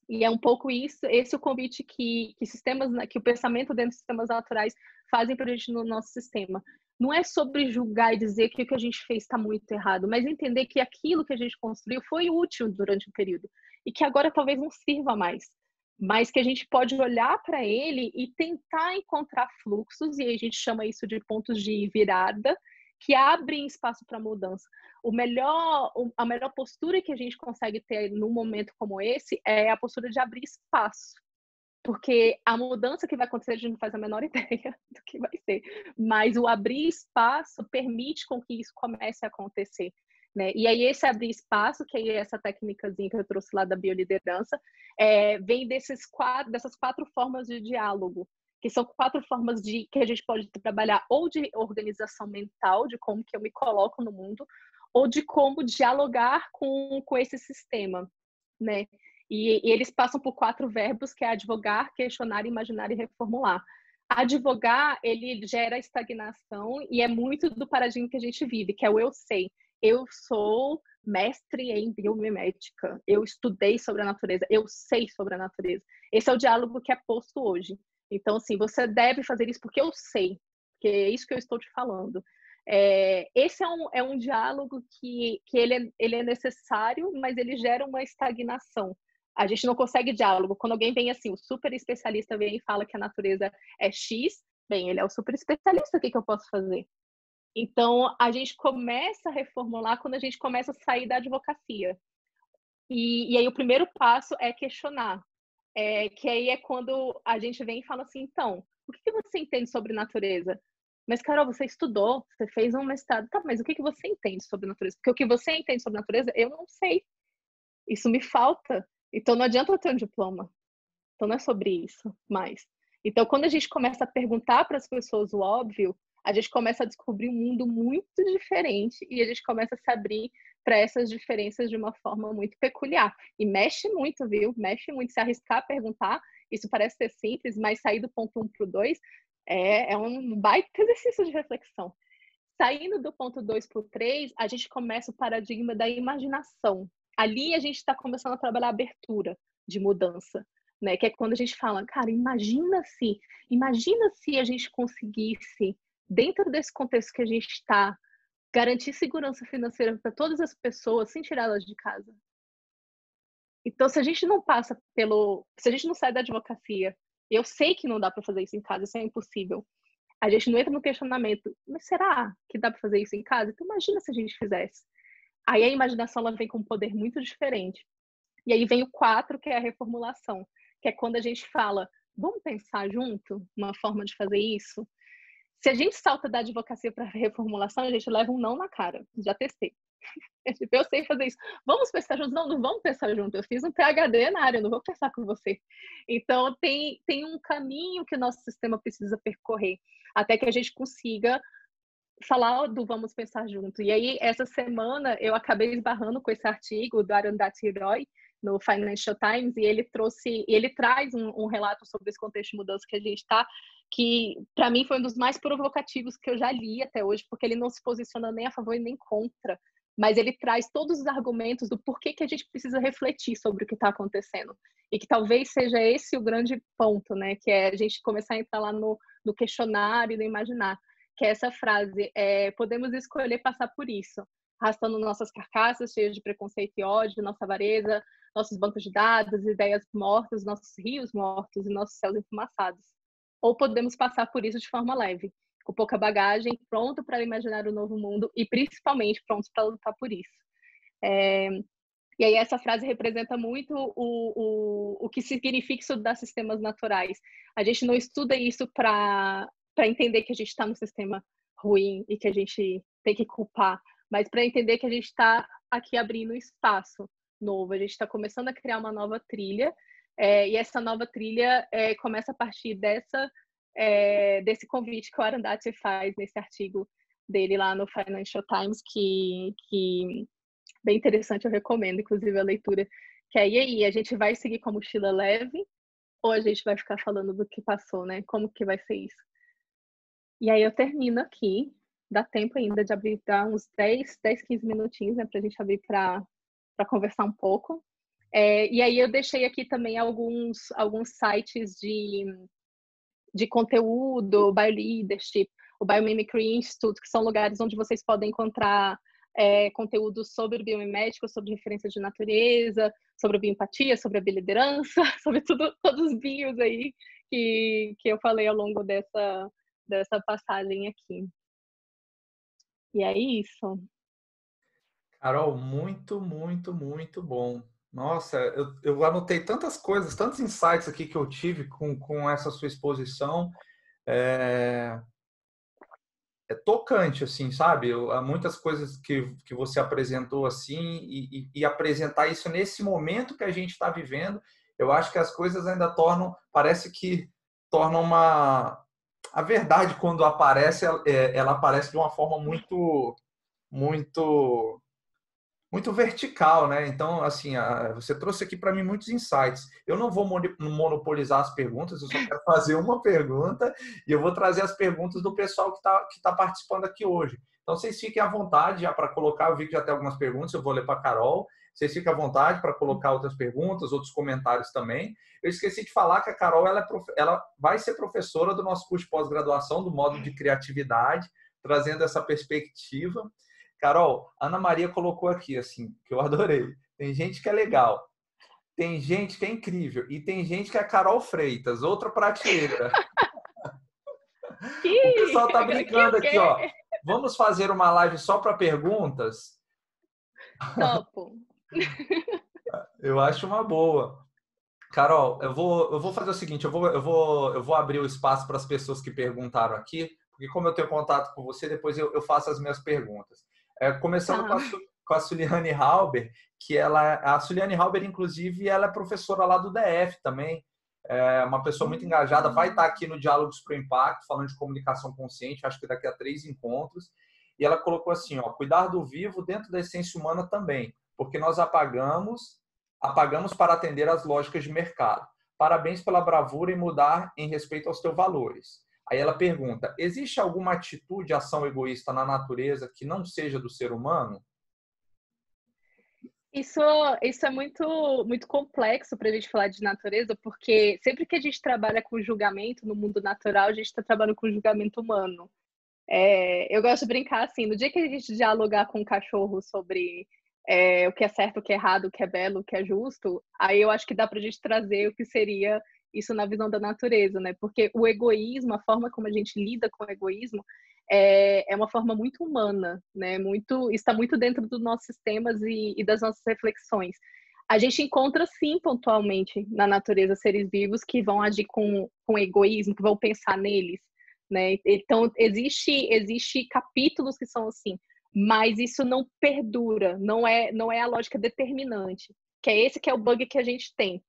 E é um pouco isso, esse é o convite que o pensamento dentro dos sistemas naturais fazem para a gente no nosso sistema. Não é sobre julgar e dizer que o que a gente fez está muito errado, mas entender que aquilo que a gente construiu foi útil durante o período e que agora talvez não sirva mais, mas que a gente pode olhar para ele e tentar encontrar fluxos, e a gente chama isso de pontos de virada, que abrem espaço para mudança. A melhor postura que a gente consegue ter num momento como esse é a postura de abrir espaço porque a mudança que vai acontecer, a gente não faz a menor ideia do que vai ser, mas o abrir espaço permite com que isso comece a acontecer, né? E aí esse abrir espaço, que é essa técnicazinha que eu trouxe lá da bioliderança, vem dessas quatro formas de diálogo, que são 4 formas que a gente pode trabalhar, ou de organização mental, de como que eu me coloco no mundo, ou de como dialogar com esse sistema, né? E eles passam por 4 verbos, que é advogar, questionar, imaginar e reformular. Advogar, ele gera estagnação e é muito do paradigma que a gente vive, que é o eu sei. Eu sou mestre em biomimética, eu estudei sobre a natureza, eu sei sobre a natureza. Esse é o diálogo que é posto hoje. Então, assim, você deve fazer isso porque eu sei, que é isso que eu estou te falando. Esse é um diálogo que ele é necessário, mas ele gera uma estagnação. A gente não consegue diálogo. Quando alguém vem assim, o super especialista vem e fala que a natureza é X, bem, ele é o super especialista, o que eu posso fazer? Então, a gente começa a reformular quando a gente começa a sair da advocacia. E aí o primeiro passo é questionar. Que aí é quando a gente vem e fala assim, então, o que você entende sobre natureza? Mas, Carol, você estudou, você fez um mestrado. Tá, mas o que você entende sobre natureza? Porque o que você entende sobre natureza, eu não sei. Isso me falta. Então, não adianta eu ter um diploma. Então, não é sobre isso mais. Então, quando a gente começa a perguntar para as pessoas o óbvio, a gente começa a descobrir um mundo muito diferente e a gente começa a se abrir para essas diferenças de uma forma muito peculiar. E mexe muito, viu? Mexe muito. Se arriscar a perguntar, isso parece ser simples, mas sair do ponto 1 para o 2 é um baita exercício de reflexão. Saindo do ponto 2 para o 3, a gente começa o paradigma da imaginação. Ali a gente está começando a trabalhar a abertura de mudança, né? Que é quando a gente fala, cara, imagina se a gente conseguisse, dentro desse contexto que a gente está, garantir segurança financeira para todas as pessoas sem tirá-las de casa. Então, se a gente não se a gente não sai da advocacia, eu sei que não dá para fazer isso em casa, isso é impossível. A gente não entra no questionamento, mas será que dá para fazer isso em casa? Então imagina se a gente fizesse. Aí a imaginação ela vem com um poder muito diferente. E aí vem o 4, que é a reformulação, que é quando a gente fala, vamos pensar junto uma forma de fazer isso? Se a gente salta da advocacia para a reformulação, a gente leva um não na cara. Já testei. Eu sei fazer isso. Vamos pensar juntos? Não, não vamos pensar junto. Eu fiz um PhD na área, não vou pensar com você. Então, tem um caminho que o nosso sistema precisa percorrer até que a gente consiga falar do vamos pensar junto. E aí, essa semana, eu acabei esbarrando com esse artigo do Arundhati Roy no Financial Times e ele traz um relato sobre esse contexto de mudança que a gente está, que para mim foi um dos mais provocativos que eu já li até hoje, porque ele não se posiciona nem a favor e nem contra, mas ele traz todos os argumentos do porquê que a gente precisa refletir sobre o que está acontecendo. E que talvez seja esse o grande ponto, né? Que é a gente começar a entrar lá no questionário e no imaginar. Que é essa frase, podemos escolher passar por isso, arrastando nossas carcaças cheias de preconceito e ódio, nossa avareza, nossos bancos de dados, ideias mortas, nossos rios mortos e nossos céus enfumaçados. Ou podemos passar por isso de forma leve, com pouca bagagem, pronto para imaginar o novo mundo e principalmente pronto para lutar por isso. E aí essa frase representa muito o que significa estudar sistemas naturais. A gente não estuda isso para entender que a gente está num sistema ruim e que a gente tem que culpar, mas para entender que a gente está aqui abrindo espaço novo, a gente está começando a criar uma nova trilha, e essa nova trilha começa a partir desse convite que o Arundhati faz nesse artigo dele lá no Financial Times, que bem interessante, eu recomendo, inclusive, a leitura. Que aí a gente vai seguir com a mochila leve ou a gente vai ficar falando do que passou, né? Como que vai ser isso? E aí eu termino aqui. Dá tempo ainda de abrir, dá uns 10, 15 minutinhos, né? Pra gente abrir para conversar um pouco. E aí eu deixei aqui também alguns sites de conteúdo, BioLeadership, o Biomimicry Institute, que são lugares onde vocês podem encontrar conteúdos sobre biomimética, sobre referência de natureza, sobre bioempatia, sobre a bioliderança, sobre todos os bios aí que eu falei ao longo dessa passagem aqui. E é isso. Carol, muito, muito, muito bom. Nossa, eu anotei tantas coisas, tantos insights aqui que eu tive com essa sua exposição. É, é tocante, assim, sabe? Há muitas coisas que você apresentou assim, e apresentar isso nesse momento que a gente está vivendo, eu acho que as coisas ainda tornam, parece que tornam uma. A verdade, quando aparece, ela aparece de uma forma muito muito vertical, né? Então, assim, você trouxe aqui para mim muitos insights. Eu não vou monopolizar as perguntas, eu só quero fazer uma pergunta e eu vou trazer as perguntas do pessoal que tá participando aqui hoje. Então, vocês fiquem à vontade já para colocar. Eu vi que já tem algumas perguntas, eu vou ler para a Carol. Vocês fiquem à vontade para colocar outras perguntas, outros comentários também. Eu esqueci de falar que a Carol ela vai ser professora do nosso curso de pós-graduação, do módulo de criatividade, trazendo essa perspectiva. Carol, Ana Maria colocou aqui, assim, que eu adorei. Tem gente que é legal, tem gente que é incrível e tem gente que é Carol Freitas, outra prateleira. O pessoal tá Que brincando o aqui, ó. quê? Vamos fazer uma live só para perguntas? Topo. Eu acho uma boa. Carol, eu vou fazer o seguinte, eu vou abrir o espaço para as pessoas que perguntaram aqui, porque como eu tenho contato com você, depois eu faço as minhas perguntas. Começando Tá. com a Suliane Halber, a Suliane Halber, inclusive, ela é professora lá do DF também, é uma pessoa muito engajada, vai estar aqui no Diálogos para o Impacto, falando de comunicação consciente, acho que daqui a 3 encontros, e ela colocou assim, ó, cuidar do vivo dentro da essência humana também, porque nós apagamos para atender às lógicas de mercado. Parabéns pela bravura em mudar em respeito aos teus valores. Aí ela pergunta: existe alguma atitude, ação egoísta na natureza que não seja do ser humano? Isso, isso é muito complexo para a gente falar de natureza, porque sempre que a gente trabalha com julgamento no mundo natural, a gente está trabalhando com julgamento humano. Eu gosto de brincar assim, no dia que a gente dialogar com o cachorro sobre o que é certo, o que é errado, o que é belo, o que é justo, aí eu acho que dá para a gente trazer o que seria isso na visão da natureza, né? Porque o egoísmo, a forma como a gente lida com o egoísmo, é uma forma muito humana, né? Está muito dentro dos nossos sistemas e das nossas reflexões. A gente encontra, sim, pontualmente na natureza seres vivos que vão agir com egoísmo, que vão pensar neles, né? Então, existe capítulos que são assim, mas isso não perdura, não é a lógica determinante, que é esse que é o bug que a gente tem,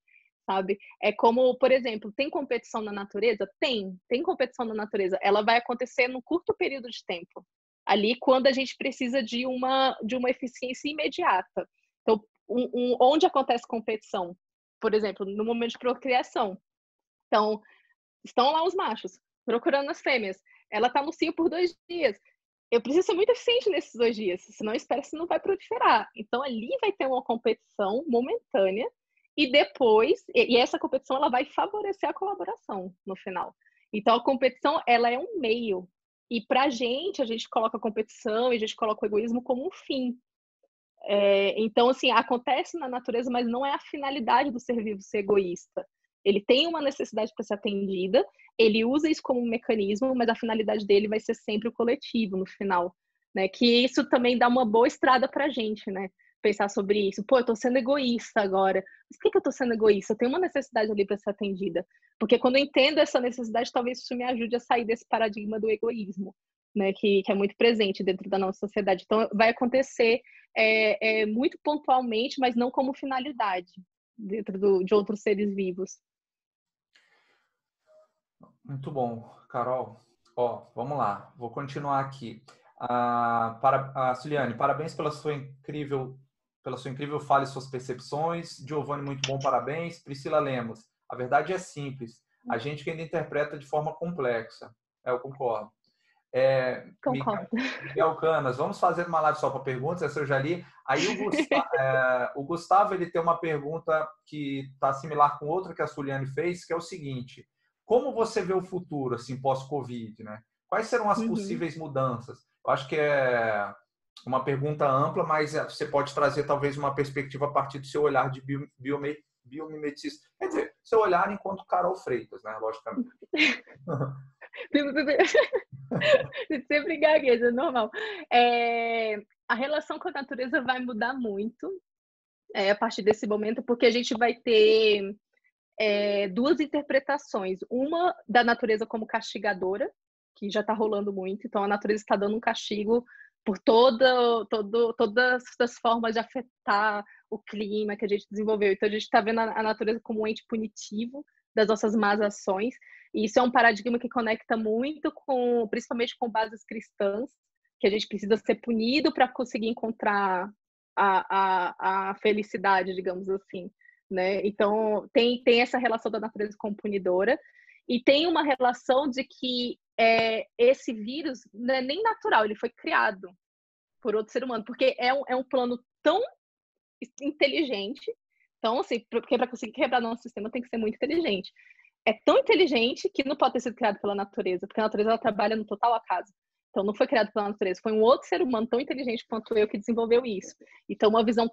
sabe? É como, por exemplo, tem competição na natureza? Tem competição na natureza. Ela vai acontecer num curto período de tempo. Ali, quando a gente precisa de uma eficiência imediata. Então, onde acontece competição? Por exemplo, no momento de procriação. Então, estão lá os machos procurando as fêmeas. Ela está no cio por 2 dias. Eu preciso ser muito eficiente nesses 2 dias, senão a espécie não vai proliferar. Então, ali vai ter uma competição momentânea e depois, e essa competição ela vai favorecer a colaboração no final. Então, a competição ela é um meio. E para a gente coloca a competição e a gente coloca o egoísmo como um fim. Então, assim, acontece na natureza, mas não é a finalidade do ser vivo ser egoísta. Ele tem uma necessidade para ser atendida, ele usa isso como um mecanismo, mas a finalidade dele vai ser sempre o coletivo no final, né? Que isso também dá uma boa estrada para a gente, né? Pensar sobre isso. Pô, eu tô sendo egoísta agora. Mas por que eu tô sendo egoísta? Eu tenho uma necessidade ali para ser atendida. Porque quando eu entendo essa necessidade, talvez isso me ajude a sair desse paradigma do egoísmo, né? Que é muito presente dentro da nossa sociedade. Então, vai acontecer muito pontualmente, mas não como finalidade dentro de outros seres vivos. Muito bom, Carol. Ó, vamos lá, vou continuar aqui. Suliane, parabéns pela sua incrível fala e suas percepções. Giovanni, muito bom, parabéns. Priscila Lemos, a verdade é simples. A gente que ainda interpreta de forma complexa. Eu concordo. Miguel, Concordo. Miguel Canas, vamos fazer uma live só para perguntas, essa eu já li. Aí o Gustavo ele tem uma pergunta que está similar com outra que a Suliane fez, que é o seguinte: como você vê o futuro assim pós-Covid, né? Quais serão as Uhum. possíveis mudanças? Eu acho que é uma pergunta ampla, mas você pode trazer talvez uma perspectiva a partir do seu olhar de biomimeticista. Quer dizer, seu olhar enquanto Carol Freitas, né? Logicamente. Sempre gagueja, normal. A relação com a natureza vai mudar muito. a partir desse momento, porque a gente vai ter duas interpretações. Uma da natureza como castigadora, que já está rolando muito, então a natureza está dando um castigo por todas as formas de afetar o clima que a gente desenvolveu. Então a gente está vendo a natureza como um ente punitivo das nossas más ações, e isso é um paradigma que conecta muito principalmente com bases cristãs, que a gente precisa ser punido para conseguir encontrar a felicidade, digamos assim, né? Então tem essa relação da natureza como punidora, e tem uma relação de que esse vírus não é nem natural, ele foi criado por outro ser humano, porque é um plano tão inteligente. Então, assim, porque para conseguir quebrar nosso sistema tem que ser muito inteligente. É tão inteligente que não pode ter sido criado pela natureza, porque a natureza ela trabalha no total acaso. Então, não foi criado pela natureza, foi um outro ser humano tão inteligente quanto eu que desenvolveu isso. Então, uma visão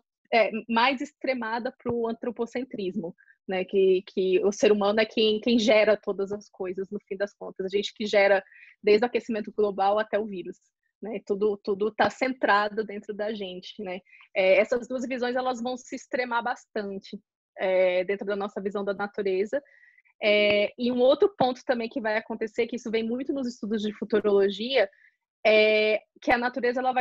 mais extremada para o antropocentrismo, né? Que o ser humano é quem gera todas as coisas, no fim das contas. A gente que gera desde o aquecimento global até o vírus. Né? Tudo está centrado dentro da gente, né? Essas duas visões elas vão se extremar bastante dentro da nossa visão da natureza. E um outro ponto também que vai acontecer, que isso vem muito nos estudos de futurologia, é que a natureza ela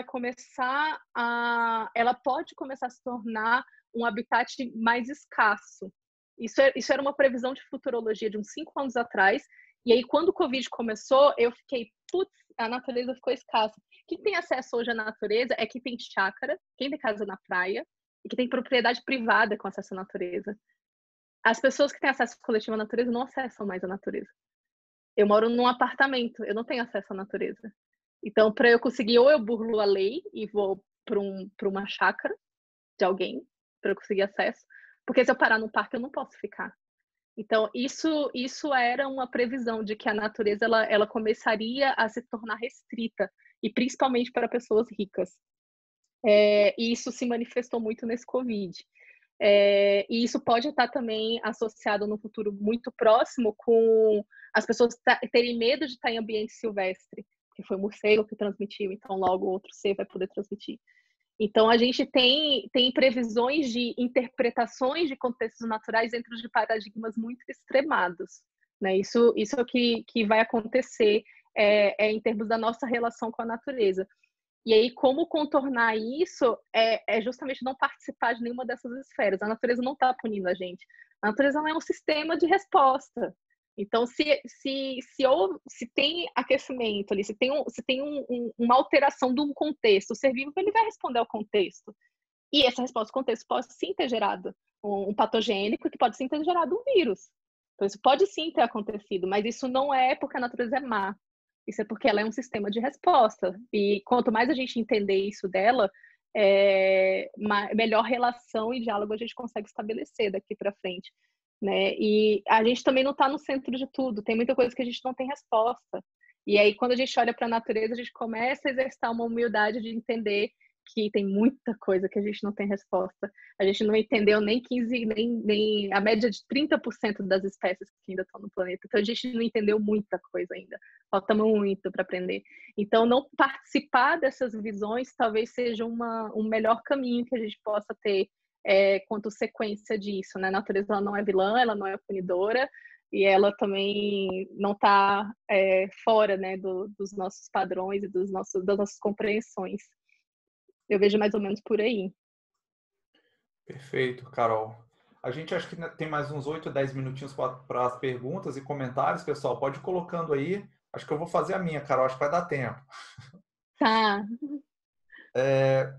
pode começar a se tornar um habitat mais escasso. Isso era uma previsão de futurologia de uns 5 anos atrás. E aí, quando o Covid começou, eu fiquei, putz, a natureza ficou escassa. Quem tem acesso hoje à natureza é quem tem chácara, quem tem casa na praia e que tem propriedade privada com acesso à natureza. As pessoas que têm acesso coletivo à natureza não acessam mais a natureza. Eu moro num apartamento, eu não tenho acesso à natureza. Então, para eu conseguir, ou eu burlo a lei e vou para uma chácara de alguém, para eu conseguir acesso, porque se eu parar no parque, eu não posso ficar. Então, isso era uma previsão de que a natureza ela começaria a se tornar restrita, e principalmente para pessoas ricas. E isso se manifestou muito nesse Covid. E isso pode estar também associado no futuro muito próximo com as pessoas terem medo de estar em ambiente silvestre, que foi o morcego que transmitiu, então logo outro ser vai poder transmitir. Então, a gente tem previsões de interpretações de contextos naturais dentro de paradigmas muito extremados. Né? Isso é o que vai acontecer em termos da nossa relação com a natureza. E aí, como contornar isso é justamente não participar de nenhuma dessas esferas. A natureza não está punindo a gente. A natureza não é um sistema de resposta. Então, se tem aquecimento ali, se tem uma alteração de um contexto, o ser vivo ele vai responder ao contexto. E essa resposta ao contexto pode sim ter gerado um patogênico, que pode sim ter gerado um vírus. Então, isso pode sim ter acontecido, mas isso não é porque a natureza é má. Isso é porque ela é um sistema de resposta. E quanto mais a gente entender isso dela, melhor relação e diálogo a gente consegue estabelecer daqui para frente. Né? E a gente também não está no centro de tudo, tem muita coisa que a gente não tem resposta. E aí, quando a gente olha para a natureza, a gente começa a exercitar uma humildade de entender que tem muita coisa que a gente não tem resposta. A gente não entendeu nem 15, nem a média de 30% das espécies que ainda estão no planeta. Então, a gente não entendeu muita coisa ainda. Falta muito para aprender. Então, não participar dessas visões talvez seja um melhor caminho que a gente possa ter quanto sequência disso, né? A natureza ela não é vilã, ela não é punidora, e ela também não está fora, né, dos nossos padrões e das nossas compreensões. Eu vejo mais ou menos por aí. Perfeito, Carol. A gente acho que tem mais uns 8, 10 minutinhos para as perguntas e comentários, pessoal. Pode ir colocando aí. Acho que eu vou fazer a minha, Carol. Acho que vai dar tempo. Tá.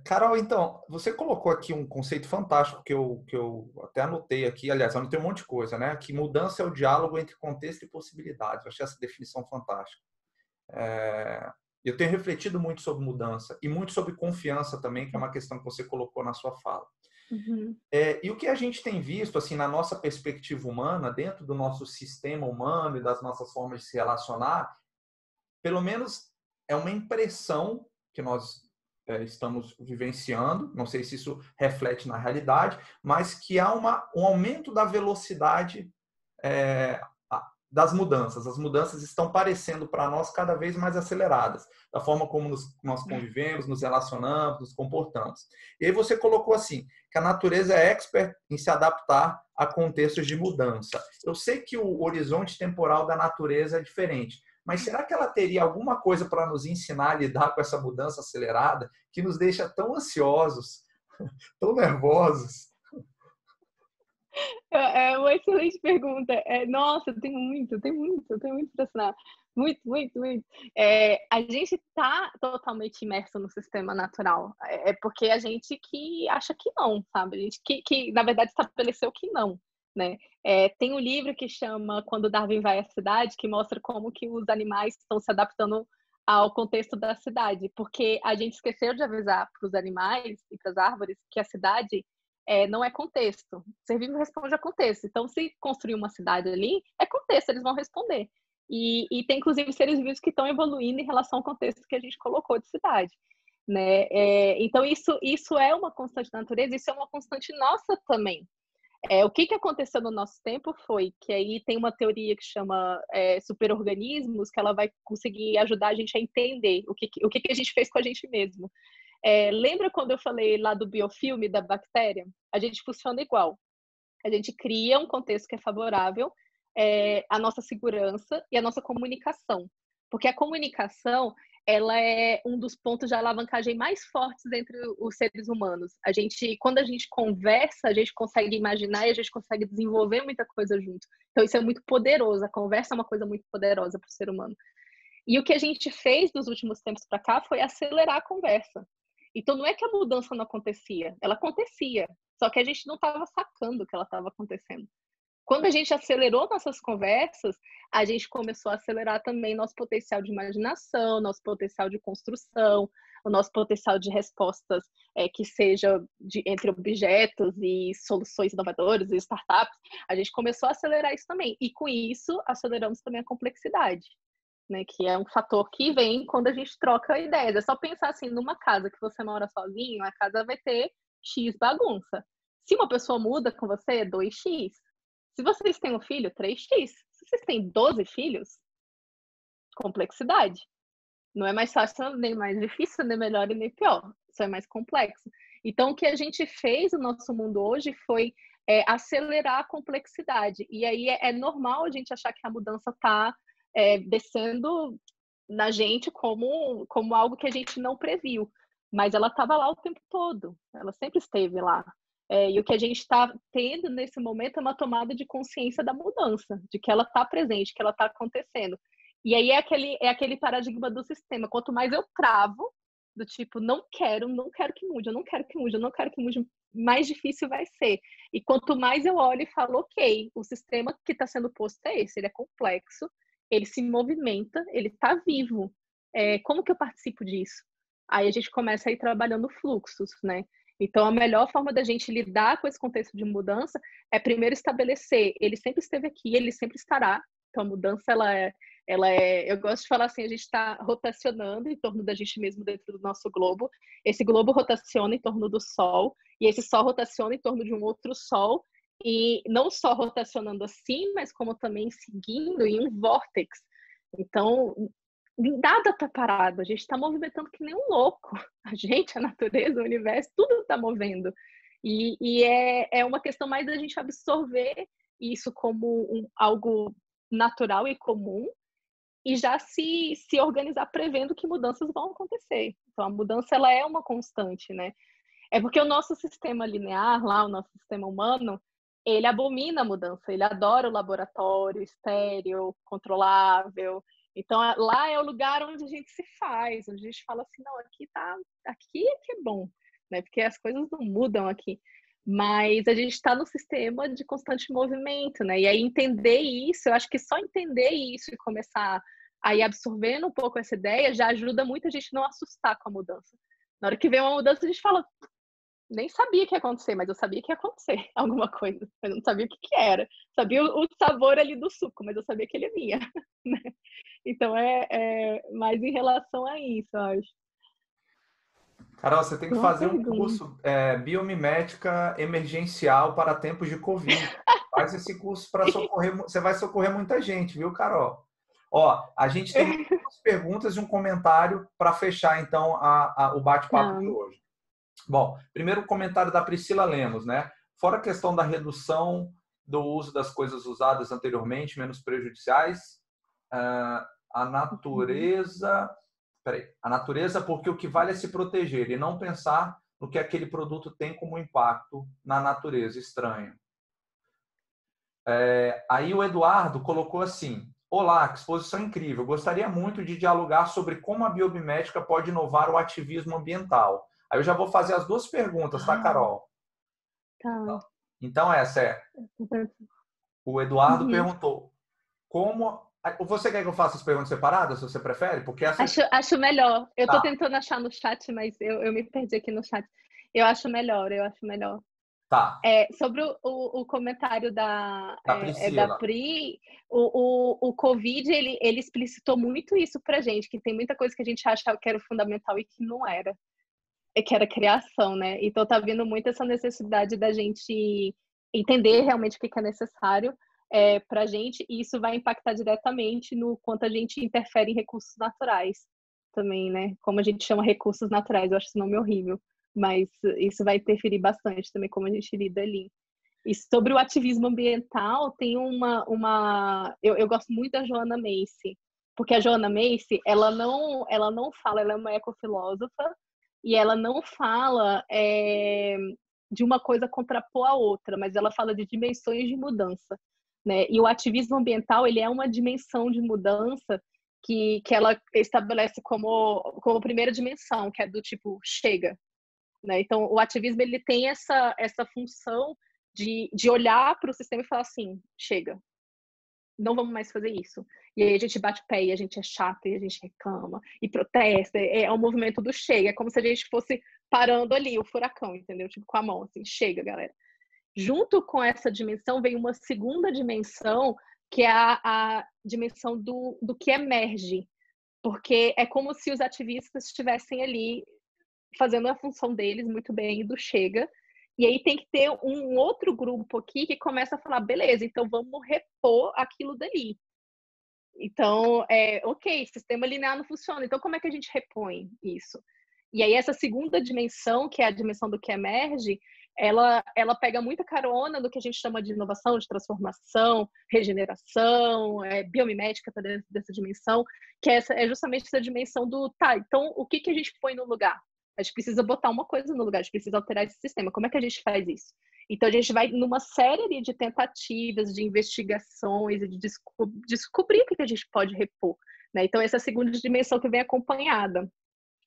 Carol, então, você colocou aqui um conceito fantástico que eu até anotei aqui. Aliás, anotei um monte de coisa, né? Que mudança é o diálogo entre contexto e possibilidades. Eu achei essa definição fantástica. Eu tenho refletido muito sobre mudança e muito sobre confiança também, que é uma questão que você colocou na sua fala. Uhum. E o que a gente tem visto, assim, na nossa perspectiva humana, dentro do nosso sistema humano e das nossas formas de se relacionar, pelo menos é uma impressão que nós estamos vivenciando, não sei se isso reflete na realidade, mas que há um aumento da velocidade das mudanças. As mudanças estão parecendo para nós cada vez mais aceleradas, da forma como nós convivemos, nos relacionamos, nos comportamos. E aí você colocou assim, que a natureza é expert em se adaptar a contextos de mudança. Eu sei que o horizonte temporal da natureza é diferente, mas será que ela teria alguma coisa para nos ensinar a lidar com essa mudança acelerada que nos deixa tão ansiosos, tão nervosos? É uma excelente pergunta. Nossa, tem muito para ensinar. Muito, muito, muito. A gente está totalmente imerso no sistema natural. É porque a gente que acha que não, sabe? A gente que na verdade, estabeleceu que não, né? Tem um livro que chama Quando Darwin Vai à Cidade, que mostra como que os animais estão se adaptando ao contexto da cidade. Porque a gente esqueceu de avisar para os animais e para as árvores que a cidade não é contexto. Ser vivo responde a contexto. Então, se construir uma cidade ali, é contexto, eles vão responder. E tem, inclusive, seres vivos que estão evoluindo em relação ao contexto que a gente colocou de cidade. Né? Então, isso é uma constante da natureza, isso é uma constante nossa também. O que aconteceu no nosso tempo foi que aí tem uma teoria que chama superorganismos, que ela vai conseguir ajudar a gente a entender o que a gente fez com a gente mesmo. Lembra quando eu falei lá do biofilme da bactéria? A gente funciona igual. A gente cria um contexto que é favorável à nossa segurança e à nossa comunicação. Porque a comunicação, ela é um dos pontos de alavancagem mais fortes entre os seres humanos. Quando a gente conversa, a gente consegue imaginar e a gente consegue desenvolver muita coisa junto. Então, isso é muito poderoso. A conversa é uma coisa muito poderosa para o ser humano. E o que a gente fez dos últimos tempos para cá foi acelerar a conversa. Então, não é que a mudança não acontecia, ela acontecia, só que a gente não estava sacando que ela estava acontecendo. Quando a gente acelerou nossas conversas, a gente começou a acelerar também nosso potencial de imaginação, nosso potencial de construção, o nosso potencial de respostas que seja entre objetos e soluções inovadoras e startups. A gente começou a acelerar isso também. E com isso, aceleramos também a complexidade. Né, que é um fator que vem quando a gente troca ideias. É só pensar assim, numa casa que você mora sozinho, a casa vai ter X bagunça. Se uma pessoa muda com você, é 2x. Se vocês têm um filho, 3x. Se vocês têm 12 filhos, complexidade. Não é mais fácil, nem mais difícil, nem melhor e nem pior. Isso é mais complexo. Então, o que a gente fez no nosso mundo hoje foi acelerar a complexidade. E aí é normal a gente achar que a mudança está descendo na gente como algo que a gente não previu. Mas ela estava lá o tempo todo. Ela sempre esteve lá. E o que a gente está tendo nesse momento é uma tomada de consciência da mudança, de que ela está presente, que ela está acontecendo. E aí é aquele paradigma do sistema. Quanto mais eu travo, do tipo, não quero que mude, eu não quero que mude, eu não quero que mude, mais difícil vai ser. E quanto mais eu olho e falo, ok, o sistema que está sendo posto é esse, ele é complexo, ele se movimenta, ele está vivo. Como que eu participo disso? Aí a gente começa a ir trabalhando fluxos, né? Então, a melhor forma da gente lidar com esse contexto de mudança é primeiro estabelecer, ele sempre esteve aqui, ele sempre estará. Então, a mudança, eu gosto de falar assim, a gente está rotacionando em torno da gente mesmo dentro do nosso globo. Esse globo rotaciona em torno do Sol, e esse Sol rotaciona em torno de um outro Sol, e não só rotacionando assim, mas como também seguindo em um vórtex. Então, nada está parado, a gente está movimentando que nem um louco. A gente, a natureza, o universo, tudo está movendo. E é uma questão mais da gente absorver isso como algo natural e comum e já se organizar prevendo que mudanças vão acontecer. Então, a mudança ela é uma constante, né? É porque o nosso sistema linear, lá, o nosso sistema humano, ele abomina a mudança, ele adora o laboratório, estéril, controlável. Então, lá é o lugar onde a gente se faz, onde a gente fala assim, não, aqui é que é bom, né? Porque as coisas não mudam aqui. Mas a gente está no sistema de constante movimento, né? E aí entender isso, eu acho que só entender isso e começar a ir absorvendo um pouco essa ideia já ajuda muito a gente não assustar com a mudança. Na hora que vem uma mudança, a gente fala, nem sabia que ia acontecer, mas eu sabia que ia acontecer alguma coisa. Eu não sabia o que era. Sabia o sabor ali do suco, mas eu sabia que ele vinha. Né? Então, é mais em relação a isso, eu acho. Carol, você tem que Boa fazer um pergunta. curso biomimética emergencial para tempos de Covid. Faz esse curso para socorrer, você vai socorrer muita gente, viu, Carol? Ó, a gente tem mais duas perguntas e um comentário para fechar, então, o bate-papo Tá. de hoje. Bom, primeiro o comentário da Priscila Lemos, né? Fora a questão da redução do uso das coisas usadas anteriormente, menos prejudiciais, a Uhum. natureza. Peraí, a natureza, porque o que vale é se proteger e não pensar no que aquele produto tem como impacto na natureza. Estranho. Aí o Eduardo colocou assim: olá, que exposição incrível. Gostaria muito de dialogar sobre como a biomimética pode inovar o ativismo ambiental. Aí eu já vou fazer as duas perguntas, tá, Ah, Carol? tá. Então, essa é: o Eduardo Uhum. perguntou como. Você quer que eu faça as perguntas separadas, se você prefere? Porque essa. Acho melhor. Eu tô Tá, tentando achar no chat, mas eu me perdi aqui no chat. Eu acho melhor, eu acho melhor. tá. Sobre o comentário Da da Priscila. Pri, o Covid, ele explicitou muito isso pra gente, que tem muita coisa que a gente achava que era fundamental e que não era, que era criação, né? Então tá vindo muito essa necessidade da gente entender realmente o que é necessário para a gente, e isso vai impactar diretamente no quanto a gente interfere em recursos naturais também, né? Como a gente chama recursos naturais, eu acho esse nome horrível, mas isso vai interferir bastante também como a gente lida ali. E sobre o ativismo ambiental, tem eu gosto muito da Joanna Macy, porque a Joanna Macy, ela não fala, ela é uma ecofilósofa, e ela não fala de uma coisa contrapor a outra, mas ela fala de dimensões de mudança, né? E o ativismo ambiental, ele é uma dimensão de mudança que ela estabelece como primeira dimensão, que é do tipo, chega, né? Então, o ativismo, ele tem essa função de olhar para o sistema e falar assim, chega, não vamos mais fazer isso. E aí a gente bate o pé, e a gente é chato, e a gente reclama, e protesta, é um movimento do chega, é como se a gente fosse parando ali o furacão, entendeu? Tipo, com a mão, assim, chega, galera. Junto com essa dimensão vem uma segunda dimensão, que é a dimensão do que emerge, porque é como se os ativistas estivessem ali fazendo a função deles muito bem do chega, e aí tem que ter um outro grupo aqui que começa a falar, beleza, então vamos repor aquilo dali. Então, ok, sistema linear não funciona, então como é que a gente repõe isso? E aí essa segunda dimensão, que é a dimensão do que emerge, ela pega muita carona do que a gente chama de inovação, de transformação, regeneração, biomimética tá dentro dessa dimensão, que é justamente essa dimensão do, tá, então o que a gente põe no lugar? A gente precisa botar uma coisa no lugar, a gente precisa alterar esse sistema. Como é que a gente faz isso? Então, a gente vai numa série de tentativas, de investigações, de descobrir o que a gente pode repor. Né? Então, essa segunda dimensão que vem acompanhada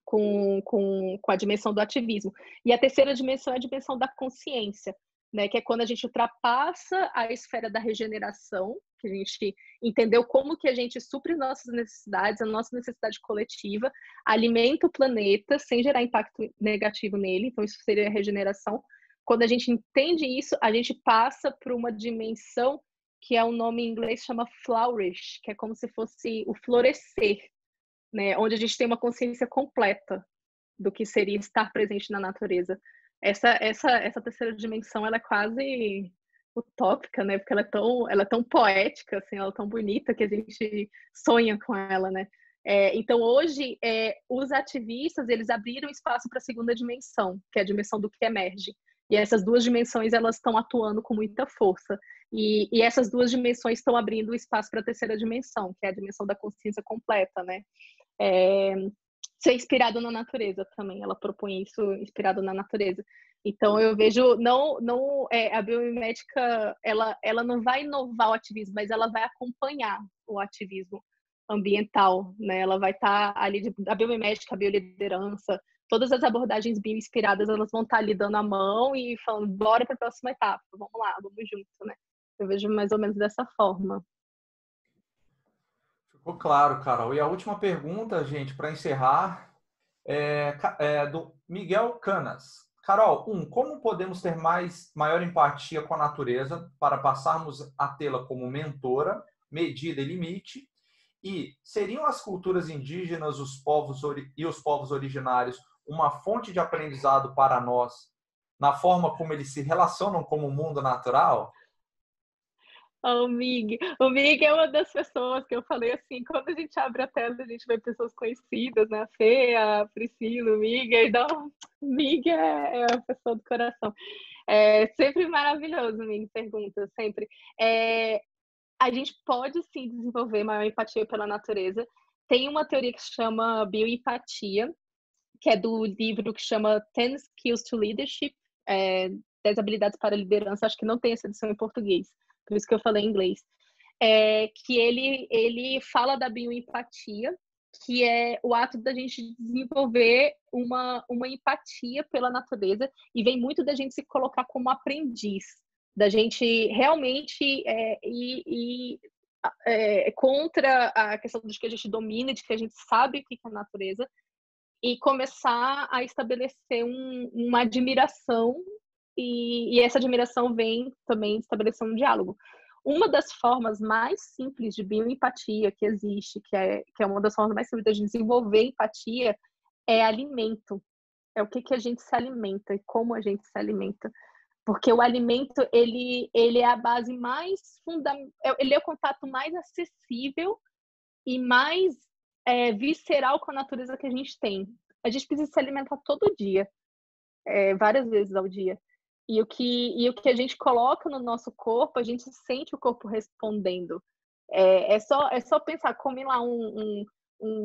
com a dimensão do ativismo. E a terceira dimensão é a dimensão da consciência, né? Que é quando a gente ultrapassa a esfera da regeneração, que a gente entendeu como que a gente supre nossas necessidades, a nossa necessidade coletiva, alimenta o planeta sem gerar impacto negativo nele, então isso seria a regeneração. Quando a gente entende isso, a gente passa para uma dimensão que é um nome em inglês, chama flourish, que é como se fosse o florescer, né? Onde a gente tem uma consciência completa do que seria estar presente na natureza. Essa terceira dimensão, ela é quase utópica, né? Porque ela é tão poética, assim, ela é tão bonita que a gente sonha com ela, né? Então, hoje, os ativistas, eles abriram espaço para a segunda dimensão, que é a dimensão do que emerge. E essas duas dimensões, elas estão atuando com muita força. E essas duas dimensões estão abrindo espaço para a terceira dimensão, que é a dimensão da consciência completa, né? É, ser inspirado na natureza também. Ela propõe isso inspirado na natureza. Então eu vejo a biomimética ela não vai inovar o ativismo, mas ela vai acompanhar o ativismo ambiental, né? Ela vai estar ali a biomimética, a bioliderança, todas as abordagens bio-inspiradas, elas vão estar ali dando a mão e falando, bora para a próxima etapa, vamos lá, vamos junto, né? Eu vejo mais ou menos dessa forma. Ficou claro, Carol. E a última pergunta, gente, para encerrar, é do Miguel Canas. Carol, como podemos ter maior empatia com a natureza para passarmos a tê-la como mentora, medida e limite? E seriam as culturas indígenas e os povos originários uma fonte de aprendizado para nós na forma como eles se relacionam com o mundo natural? O Mig é uma das pessoas que eu falei assim, quando a gente abre a tela, a gente vê pessoas conhecidas, né? A Fê, a Priscila, o Mig, então, Mig é a pessoa do coração. É sempre maravilhoso, Mig, pergunta, sempre. A gente pode sim desenvolver maior empatia pela natureza. Tem uma teoria que se chama bioempatia, que é do livro que chama 10 Skills to Leadership, 10 habilidades para liderança. Acho que não tem essa edição em português, por isso que eu falei em inglês. Que ele fala da bioempatia, que é o ato da gente desenvolver uma empatia pela natureza, e vem muito da gente se colocar como aprendiz, da gente realmente ir contra a questão de que a gente domina, de que a gente sabe o que é a natureza, e começar a estabelecer uma admiração, e essa admiração vem também de estabelecer um diálogo. Uma das formas mais simples de bioempatia que existe, que é uma das formas mais simples de desenvolver empatia, é alimento. É o que a gente se alimenta e como a gente se alimenta. Porque o alimento, ele é a base mais fundamental, ele é o contato mais acessível e mais visceral com a natureza que a gente tem. A gente precisa se alimentar todo dia, várias vezes ao dia. E o que a gente coloca no nosso corpo, a gente sente o corpo respondendo. É só pensar, come lá um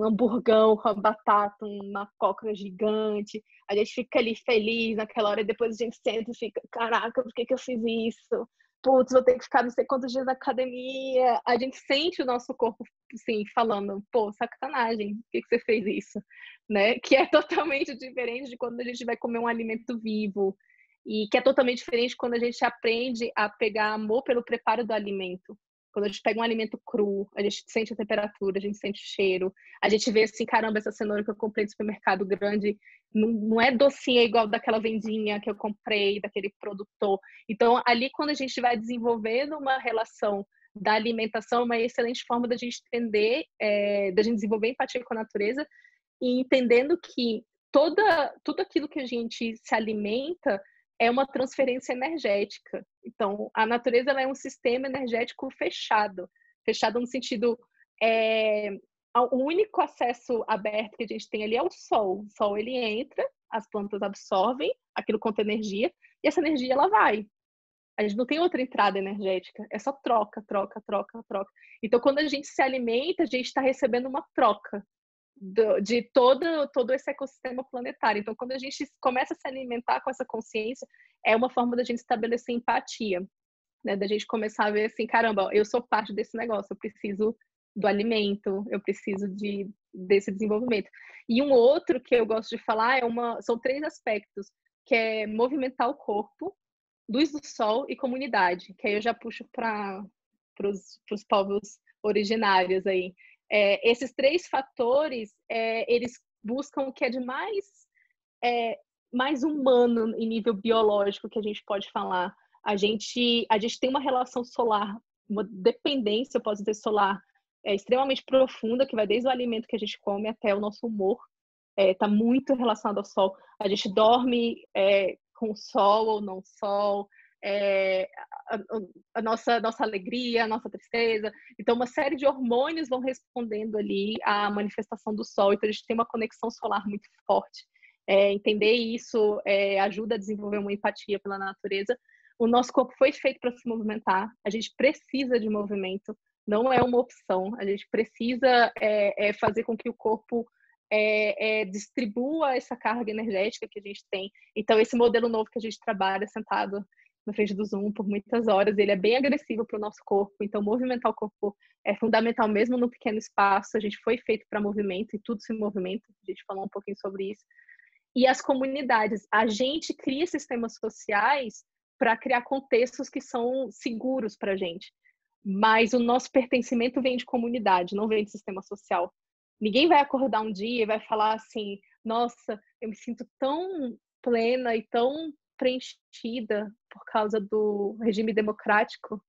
hamburgão com a batata, uma coca gigante, a gente fica ali feliz naquela hora, e depois a gente senta e fica, caraca, por que eu fiz isso? Putz, vou ter que ficar não sei quantos dias na academia. A gente sente o nosso corpo, assim, falando, pô, sacanagem, por que você fez isso? Né? Que é totalmente diferente de quando a gente vai comer um alimento vivo, e que é totalmente diferente quando a gente aprende a pegar amor pelo preparo do alimento. Quando a gente pega um alimento cru, a gente sente a temperatura, a gente sente o cheiro, a gente vê assim, caramba, essa cenoura que eu comprei no supermercado grande não é docinha igual daquela vendinha que eu comprei, daquele produtor. Então, ali, quando a gente vai desenvolvendo uma relação da alimentação, uma excelente forma da gente entender, da gente desenvolver empatia com a natureza, e entendendo que tudo aquilo que a gente se alimenta é uma transferência energética. Então, a natureza ela é um sistema energético fechado no sentido, o único acesso aberto que a gente tem ali é o sol. O sol ele entra, as plantas absorvem aquilo quanto energia, e essa energia ela vai. A gente não tem outra entrada energética, é só troca, troca, troca, troca. Então, quando a gente se alimenta, a gente está recebendo uma troca de todo esse ecossistema planetário. Então, quando a gente começa a se alimentar com essa consciência, é uma forma da gente estabelecer empatia, né? Da gente começar a ver assim, caramba, eu sou parte desse negócio, eu preciso do alimento, eu preciso desse desenvolvimento. E um outro que eu gosto de falar são 3 aspectos, que é movimentar o corpo, luz do sol e comunidade, que aí eu já puxo para os povos originários aí. Esses 3 fatores, eles buscam o que é de mais humano em nível biológico que a gente pode falar. A gente tem uma relação solar, uma dependência, eu posso dizer, solar, extremamente profunda, que vai desde o alimento que a gente come até o nosso humor. Está muito relacionado ao sol. A gente dorme com sol ou não sol, a nossa alegria, a nossa tristeza. Então, uma série de hormônios vão respondendo ali à manifestação do sol. Então, a gente tem uma conexão solar muito forte. Entender isso ajuda a desenvolver uma empatia pela natureza. O nosso corpo foi feito para se movimentar. A gente precisa de movimento. Não é uma opção. A gente precisa fazer com que o corpo distribua essa carga energética que a gente tem. Então, esse modelo novo que a gente trabalha sentado na frente do Zoom por muitas horas, ele é bem agressivo para o nosso corpo. Então, movimentar o corpo é fundamental mesmo no pequeno espaço. A gente foi feito para movimento e tudo se movimenta. A gente falou um pouquinho sobre isso. E as comunidades. A gente cria sistemas sociais para criar contextos que são seguros para a gente. Mas o nosso pertencimento vem de comunidade, não vem de sistema social. Ninguém vai acordar um dia e vai falar assim, nossa, eu me sinto tão plena e tão preenchida por causa do regime democrático.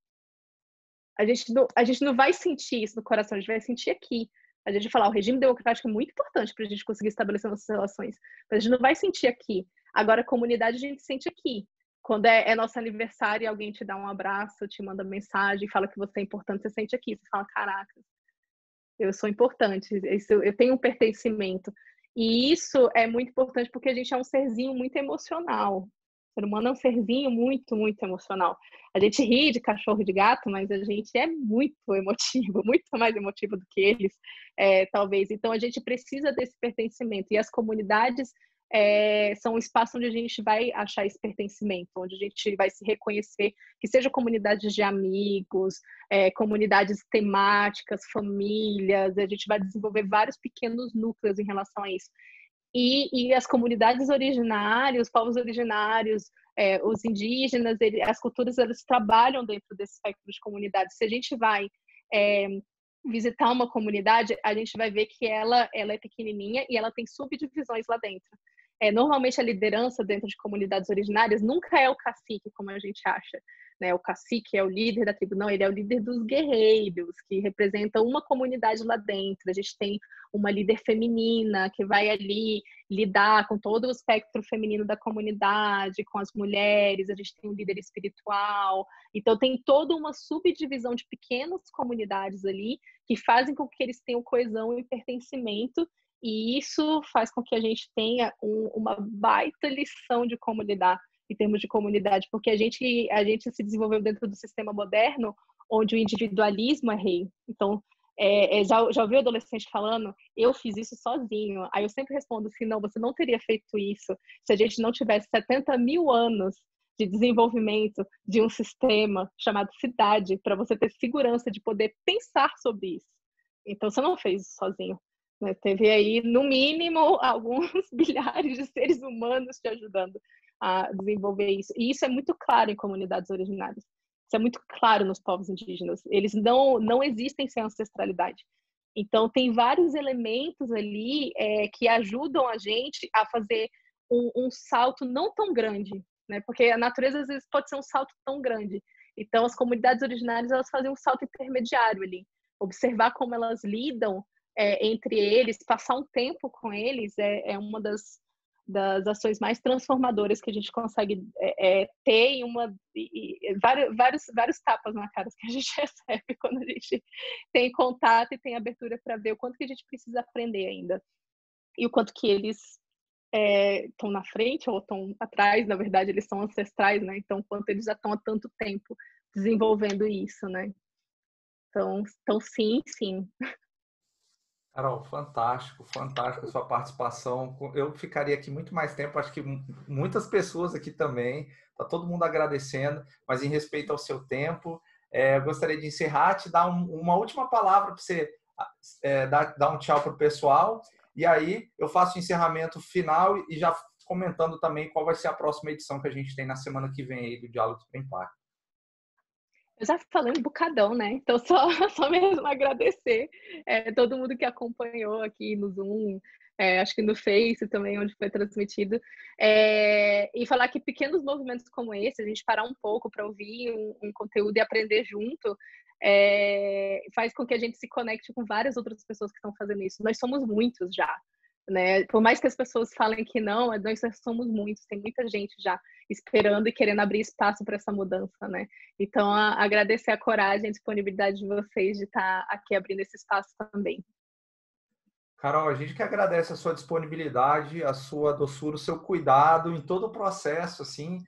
A gente não vai sentir isso no coração, a gente vai sentir aqui. A gente fala, o regime democrático é muito importante para a gente conseguir estabelecer nossas relações. Mas a gente não vai sentir aqui. Agora, a comunidade a gente sente aqui. Quando é nosso aniversário e alguém te dá um abraço, te manda mensagem, fala que você é importante, você sente aqui. Você fala, caraca, eu sou importante, eu tenho um pertencimento. E isso é muito importante porque a gente é um serzinho muito emocional. O ser humano é um serzinho muito, muito emocional. A gente ri de cachorro e de gato, mas a gente é muito emotivo, muito mais emotivo do que eles, talvez. Então, a gente precisa desse pertencimento. E as comunidades são um espaço onde a gente vai achar esse pertencimento, onde a gente vai se reconhecer, que seja comunidades de amigos, comunidades temáticas, famílias, a gente vai desenvolver vários pequenos núcleos em relação a isso. E as comunidades originárias, os povos originários, os indígenas, as culturas, eles trabalham dentro desse espectro de comunidades. Se a gente vai visitar uma comunidade, a gente vai ver que ela é pequenininha e ela tem subdivisões lá dentro. Normalmente a liderança dentro de comunidades originárias nunca é o cacique, como a gente acha, né? O cacique é o líder da tribo, não, ele é o líder dos guerreiros, que representa uma comunidade lá dentro. A gente tem uma líder feminina que vai ali lidar com todo o espectro feminino da comunidade, com as mulheres, a gente tem um líder espiritual. Então tem toda uma subdivisão de pequenas comunidades ali que fazem com que eles tenham coesão e pertencimento. E isso faz com que a gente tenha uma baita lição de como lidar em termos de comunidade, porque a gente se desenvolveu dentro do sistema moderno, onde o individualismo é rei. Então, já ouviu adolescente falando, eu fiz isso sozinho. Aí eu sempre respondo assim, não, você não teria feito isso se a gente não tivesse 70 mil anos de desenvolvimento de um sistema chamado cidade, para você ter segurança de poder pensar sobre isso. Então, você não fez isso sozinho. Teve aí, no mínimo, alguns bilhares de seres humanos te ajudando a desenvolver isso. E isso é muito claro em comunidades originárias. Isso é muito claro nos povos indígenas. Eles não existem sem ancestralidade. Então, tem vários elementos ali que ajudam a gente a fazer um salto não tão grande, né? Porque a natureza, às vezes, pode ser um salto tão grande. Então, as comunidades originárias, elas fazem um salto intermediário ali. Observar como elas lidam entre eles, passar um tempo com eles é uma das ações mais transformadoras que a gente consegue ter vários tapas na cara que a gente recebe quando a gente tem contato e tem abertura para ver o quanto que a gente precisa aprender ainda e o quanto que eles estão na frente ou estão atrás. Na verdade, eles são ancestrais, né? Então, quanto eles já estão há tanto tempo desenvolvendo isso, né? Então sim. Carol, fantástico, fantástico a sua participação. Eu ficaria aqui muito mais tempo, acho que muitas pessoas aqui também, está todo mundo agradecendo, mas em respeito ao seu tempo, eu gostaria de encerrar, te dar uma última palavra para você dar um tchau para o pessoal, e aí eu faço o encerramento final e já comentando também qual vai ser a próxima edição que a gente tem na semana que vem aí do Diálogos para o Impacto. Eu já falei um bocadão, né? Então, só mesmo agradecer todo mundo que acompanhou aqui no Zoom, acho que no Face também, onde foi transmitido, e falar que pequenos movimentos como esse, a gente parar um pouco para ouvir um conteúdo e aprender junto, faz com que a gente se conecte com várias outras pessoas que estão fazendo isso. Nós somos muitos já. Né? Por mais que as pessoas falem que não, nós somos muitos, tem muita gente já esperando e querendo abrir espaço para essa mudança, né? Então, agradecer a coragem e a disponibilidade de vocês de estar aqui abrindo esse espaço também. Carol, a gente que agradece a sua disponibilidade, a sua doçura, o seu cuidado em todo o processo, assim,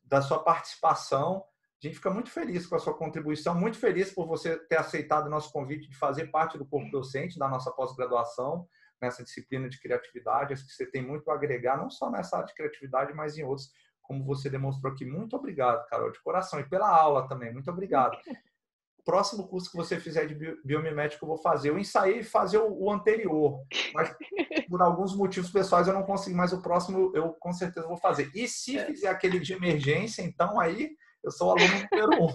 da sua participação. A gente fica muito feliz com a sua contribuição, muito feliz por você ter aceitado o nosso convite de fazer parte do corpo docente da nossa pós-graduação, nessa disciplina de criatividade. Acho que você tem muito a agregar, não só nessa área de criatividade, mas em outros, como você demonstrou aqui. Muito obrigado, Carol, de coração. E pela aula também, muito obrigado. Próximo curso que você fizer de biomimética, eu vou fazer. Eu ensaiei fazer o anterior, mas por alguns motivos pessoais eu não consegui, mas o próximo eu com certeza vou fazer. E se fizer aquele de emergência, então aí eu sou o aluno número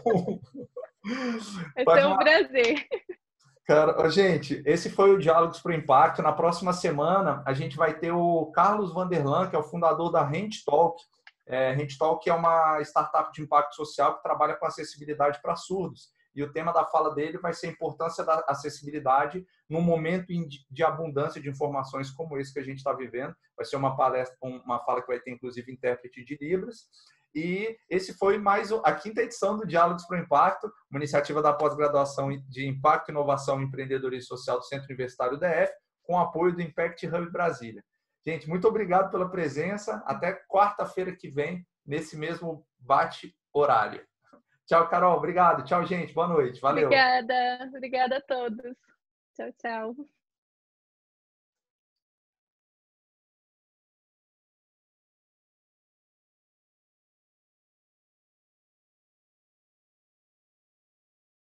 1. Vai ser um prazer. Cara, gente, esse foi o Diálogos para o Impacto. Na próxima semana, a gente vai ter o Carlos Vanderlan, que é o fundador da HandTalk. HandTalk é uma startup de impacto social que trabalha com acessibilidade para surdos. e o tema da fala dele vai ser a importância da acessibilidade num momento de abundância de informações como esse que a gente está vivendo. Vai ser uma palestra, uma fala que vai ter, inclusive, intérprete de Libras. E esse foi mais a 5ª edição do Diálogos para o Impacto, uma iniciativa da pós-graduação de Impacto, Inovação e Empreendedorismo Social do Centro Universitário DF, com apoio do Impact Hub Brasília. Gente, muito obrigado pela presença. Até quarta-feira que vem, nesse mesmo bate-horário. Tchau, Carol. Obrigado. Tchau, gente. Boa noite. Valeu. Obrigada a todos. Tchau, tchau.